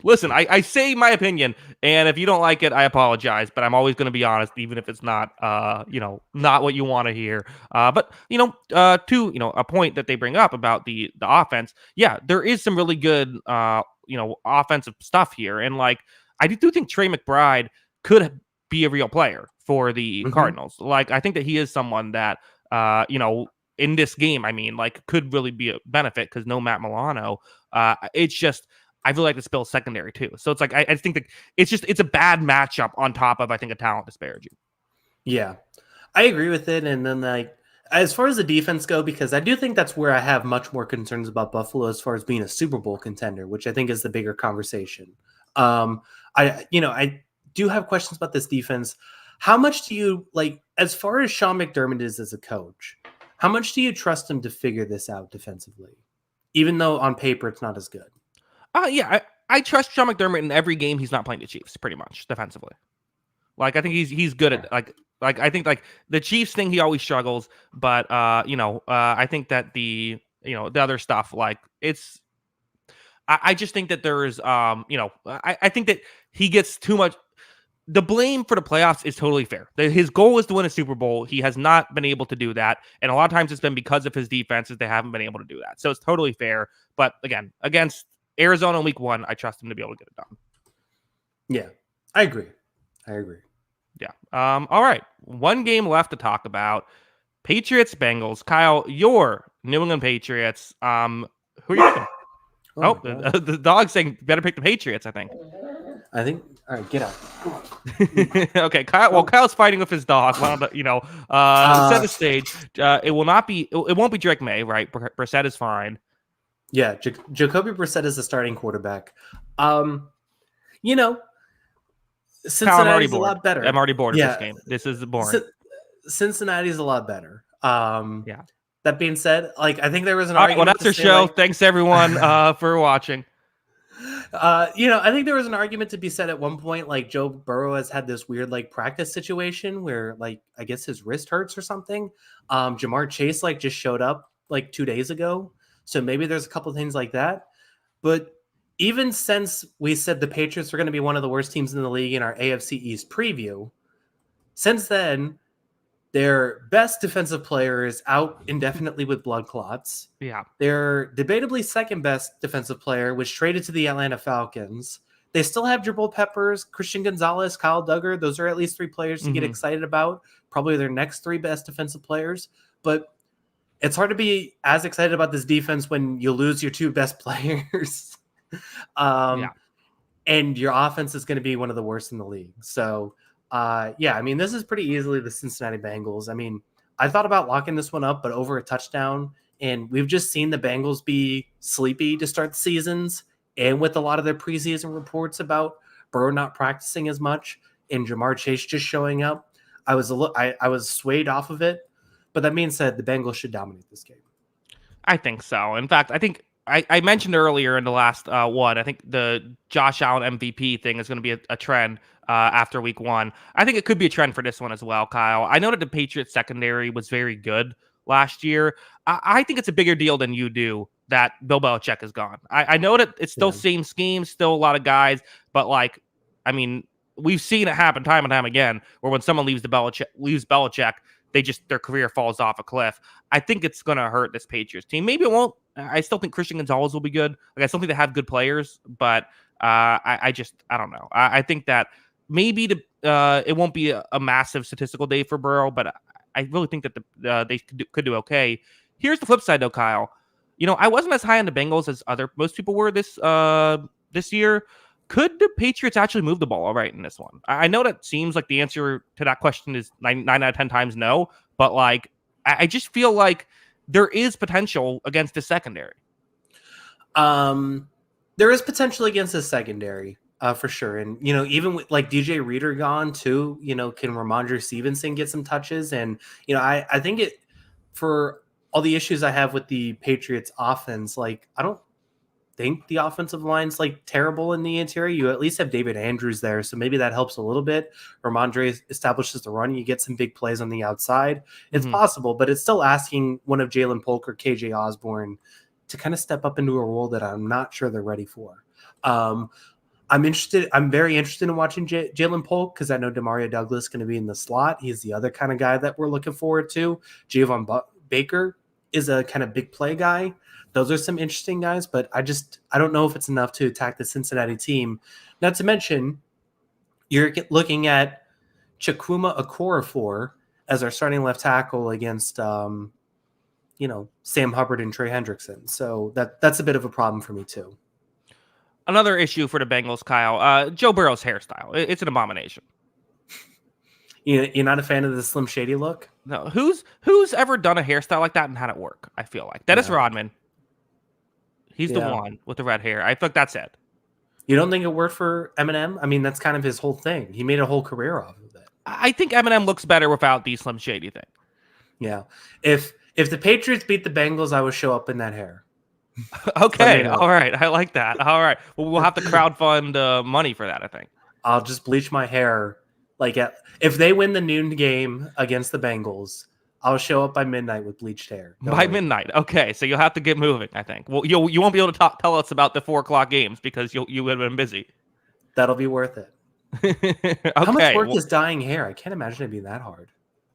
Listen, I say my opinion, and if you don't like it, I apologize. But I'm always going to be honest, even if it's not, not what you want to hear. But to a point that they bring up about the offense, yeah, there is some really good, offensive stuff here, and like I do think Trey McBride could be a real player for the Cardinals. Like I think that he is someone that, in this game, I mean, like could really be a benefit because no Matt Milano. It's just I feel like the Bills secondary too. So it's like I think that it's a bad matchup on top of I think a talent disparity. Yeah, I agree with it. And then like as far as the defense go, because I do think that's where I have much more concerns about Buffalo as far as being a Super Bowl contender, which I think is the bigger conversation. I do have questions about this defense. How much do you like as far as Sean McDermott is as a coach? How much do you trust him to figure this out defensively, even though on paper it's not as good? Yeah, I trust Sean McDermott in every game he's not playing the Chiefs, pretty much defensively. Like I think he's good at like I think like the Chiefs thing he always struggles, but I think that the other stuff like it's I just think that there's I think that he gets too much. The blame for the playoffs is totally fair. His goal is to win a Super Bowl. He has not been able to do that. And a lot of times it's been because of his defenses. They haven't been able to do that. So it's totally fair. But again, against Arizona in week 1, I trust him to be able to get it done. Yeah, I agree. Yeah. All right. One game left to talk about. Patriots, Bengals. Kyle, your New England Patriots. Who are you picking? The dog's saying better pick the Patriots, I think. All right, get out. Okay, Kyle. Well, Kyle's fighting with his dog. Set the stage. It won't be Drake May, right? Brissett is fine. Yeah, Jacoby Brissett is the starting quarterback. You know, Kyle, I'm already Cincinnati's a bored. lot better. I'm already bored of this Yeah, game. This is boring. Cincinnati's a lot better. Yeah. That being said, like I think there was an All right. Well, argument that's to our say show. like, Thanks everyone for watching. I think there was an argument to be said at one point, like Joe Burrow has had this weird like practice situation where like I guess his wrist hurts or something. Jamar Chase like just showed up like 2 days ago, so maybe there's a couple things like that. But even since we said the Patriots were going to be one of the worst teams in the league in our AFC East preview, since then their best defensive player is out indefinitely with blood clots. Yeah. Their debatably second best defensive player was traded to the Atlanta Falcons. They still have Jabril Peppers, Christian Gonzalez, Kyle Duggar. Those are at least 3 players to get excited about. Probably their next 3 best defensive players. But it's hard to be as excited about this defense when you lose your 2 best players. Yeah. And your offense is going to be one of the worst in the league. So, I mean, this is pretty easily the Cincinnati Bengals. I mean, I thought about locking this one up, but over a touchdown. And we've just seen the Bengals be sleepy to start the seasons. And with a lot of their preseason reports about Burrow not practicing as much and Jamar Chase just showing up, I was swayed off of it. But that being said, the Bengals should dominate this game. I think so. In fact, I think I mentioned earlier in the last one, I think the Josh Allen MVP thing is going to be a trend after week 1. I think it could be a trend for this one as well, Kyle. I know that the Patriots secondary was very good last year. I think it's a bigger deal than you do that Bill Belichick is gone. I know that it's still same scheme, still a lot of guys, but like, I mean, we've seen it happen time and time again where when someone leaves Belichick, their career falls off a cliff. I think it's going to hurt this Patriots team. Maybe it won't. I still think Christian Gonzalez will be good. Like I still think they have good players, but I don't know. I think that maybe it won't be a massive statistical day for Burrow, but I really think that they could do okay. Here's the flip side, though, Kyle. I wasn't as high on the Bengals as most people were this year. Could the Patriots actually move the ball all right in this one? I know that seems like the answer to that question is 9 out of 10 times no, but like I just feel like there is potential against the secondary. There is potential against the secondary for sure, and even with like DJ Reader gone too, can Ramondre Stevenson get some touches? And I think it for all the issues I have with the Patriots offense, like I don't think the offensive line's like terrible in the interior. You at least have David Andrews there, so maybe that helps a little bit. Ramondre establishes the run, you get some big plays on the outside. It's possible, but it's still asking one of Jalen Polk or KJ Osborne to kind of step up into a role that I'm not sure they're ready for. I'm very interested in watching Jalen Polk because I know Demario Douglas is going to be in the slot. He's the other kind of guy that we're looking forward to. Javon Baker is a kind of big play guy. Those are some interesting guys, but I don't know if it's enough to attack the Cincinnati team. Not to mention, you're looking at Chukwuma Okorafor as our starting left tackle against, Sam Hubbard and Trey Hendrickson. So that's a bit of a problem for me too. Another issue for the Bengals, Kyle, Joe Burrow's hairstyle. It's an abomination. You're not a fan of the Slim Shady look? No. Who's ever done a hairstyle like that and had it work? I feel like Dennis Rodman. He's the one with the red hair. I feel like that's it. You don't think it worked for Eminem? I mean, that's kind of his whole thing. He made a whole career off of it. I think Eminem looks better without the Slim Shady thing. Yeah. If the Patriots beat the Bengals, I would show up in that hair. Okay. All right. I like that. All right. Well, we'll have to crowdfund money for that, I think. I'll just bleach my hair. If they win the noon game against the Bengals, I'll show up by midnight with bleached hair. Midnight. Okay. So you'll have to get moving, I think. Well, you won't be able to tell us about the 4:00 games because you would have been busy. That'll be worth it. Okay. How much work is dyeing hair? I can't imagine it'd be that hard.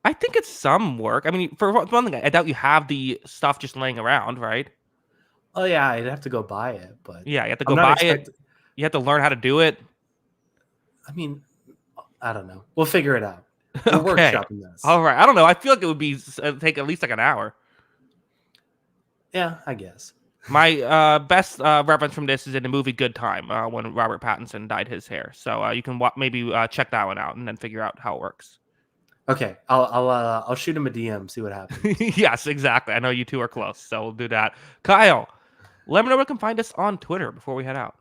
I think it's some work. I mean, for one thing, I doubt you have the stuff just laying around, right? Oh, yeah. I'd have to go buy it. But yeah, you have to go buy it. You have to learn how to do it. I mean, I don't know. We'll figure it out. We're workshopping this. All right. I don't know. I feel like it would take at least like an hour. Yeah, I guess. My best reference from this is in the movie Good Time when Robert Pattinson dyed his hair. So you can maybe check that one out and then figure out how it works. Okay, I'll shoot him a DM, see what happens. Yes, exactly. I know you two are close, so we'll do that. Kyle, let me know where you can find us on Twitter before we head out.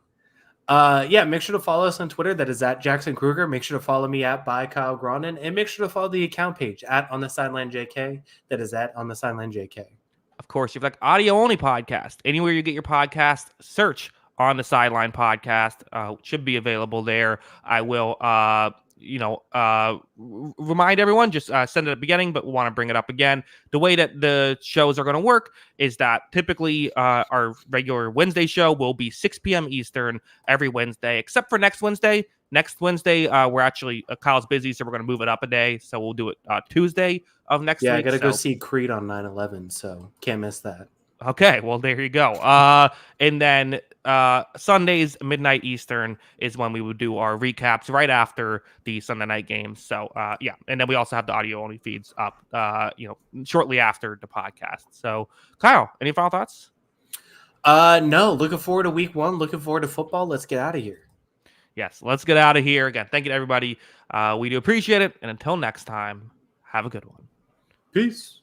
Yeah, make sure to follow us on Twitter. That is at Jackson Kruger. Make sure to follow me at by Kyle Gronin, and make sure to follow the account page at On the Sideline JK. That is at On the Sideline JK. Of course, you've like audio only podcast. Anywhere you get your podcast, search On the Sideline podcast. Should be available there. I will, remind everyone, just send it at the beginning, but we want to bring it up again. The way that the shows are going to work is that typically our regular Wednesday show will be 6 p.m. Eastern every Wednesday, except for next Wednesday. Next Wednesday, we're actually Kyle's busy, so we're going to move it up a day. So we'll do it Tuesday of next week. Yeah, I got to go see Creed on 9/11, so can't miss that. Okay, well, there you go. And then Sundays, midnight Eastern, is when we would do our recaps right after the Sunday night games. So, yeah. And then we also have the audio-only feeds up, shortly after the podcast. So, Kyle, any final thoughts? No, looking forward to week 1. Looking forward to football. Let's get out of here. Yes, let's get out of here. Again, thank you to everybody. We do appreciate it. And until next time, have a good one. Peace.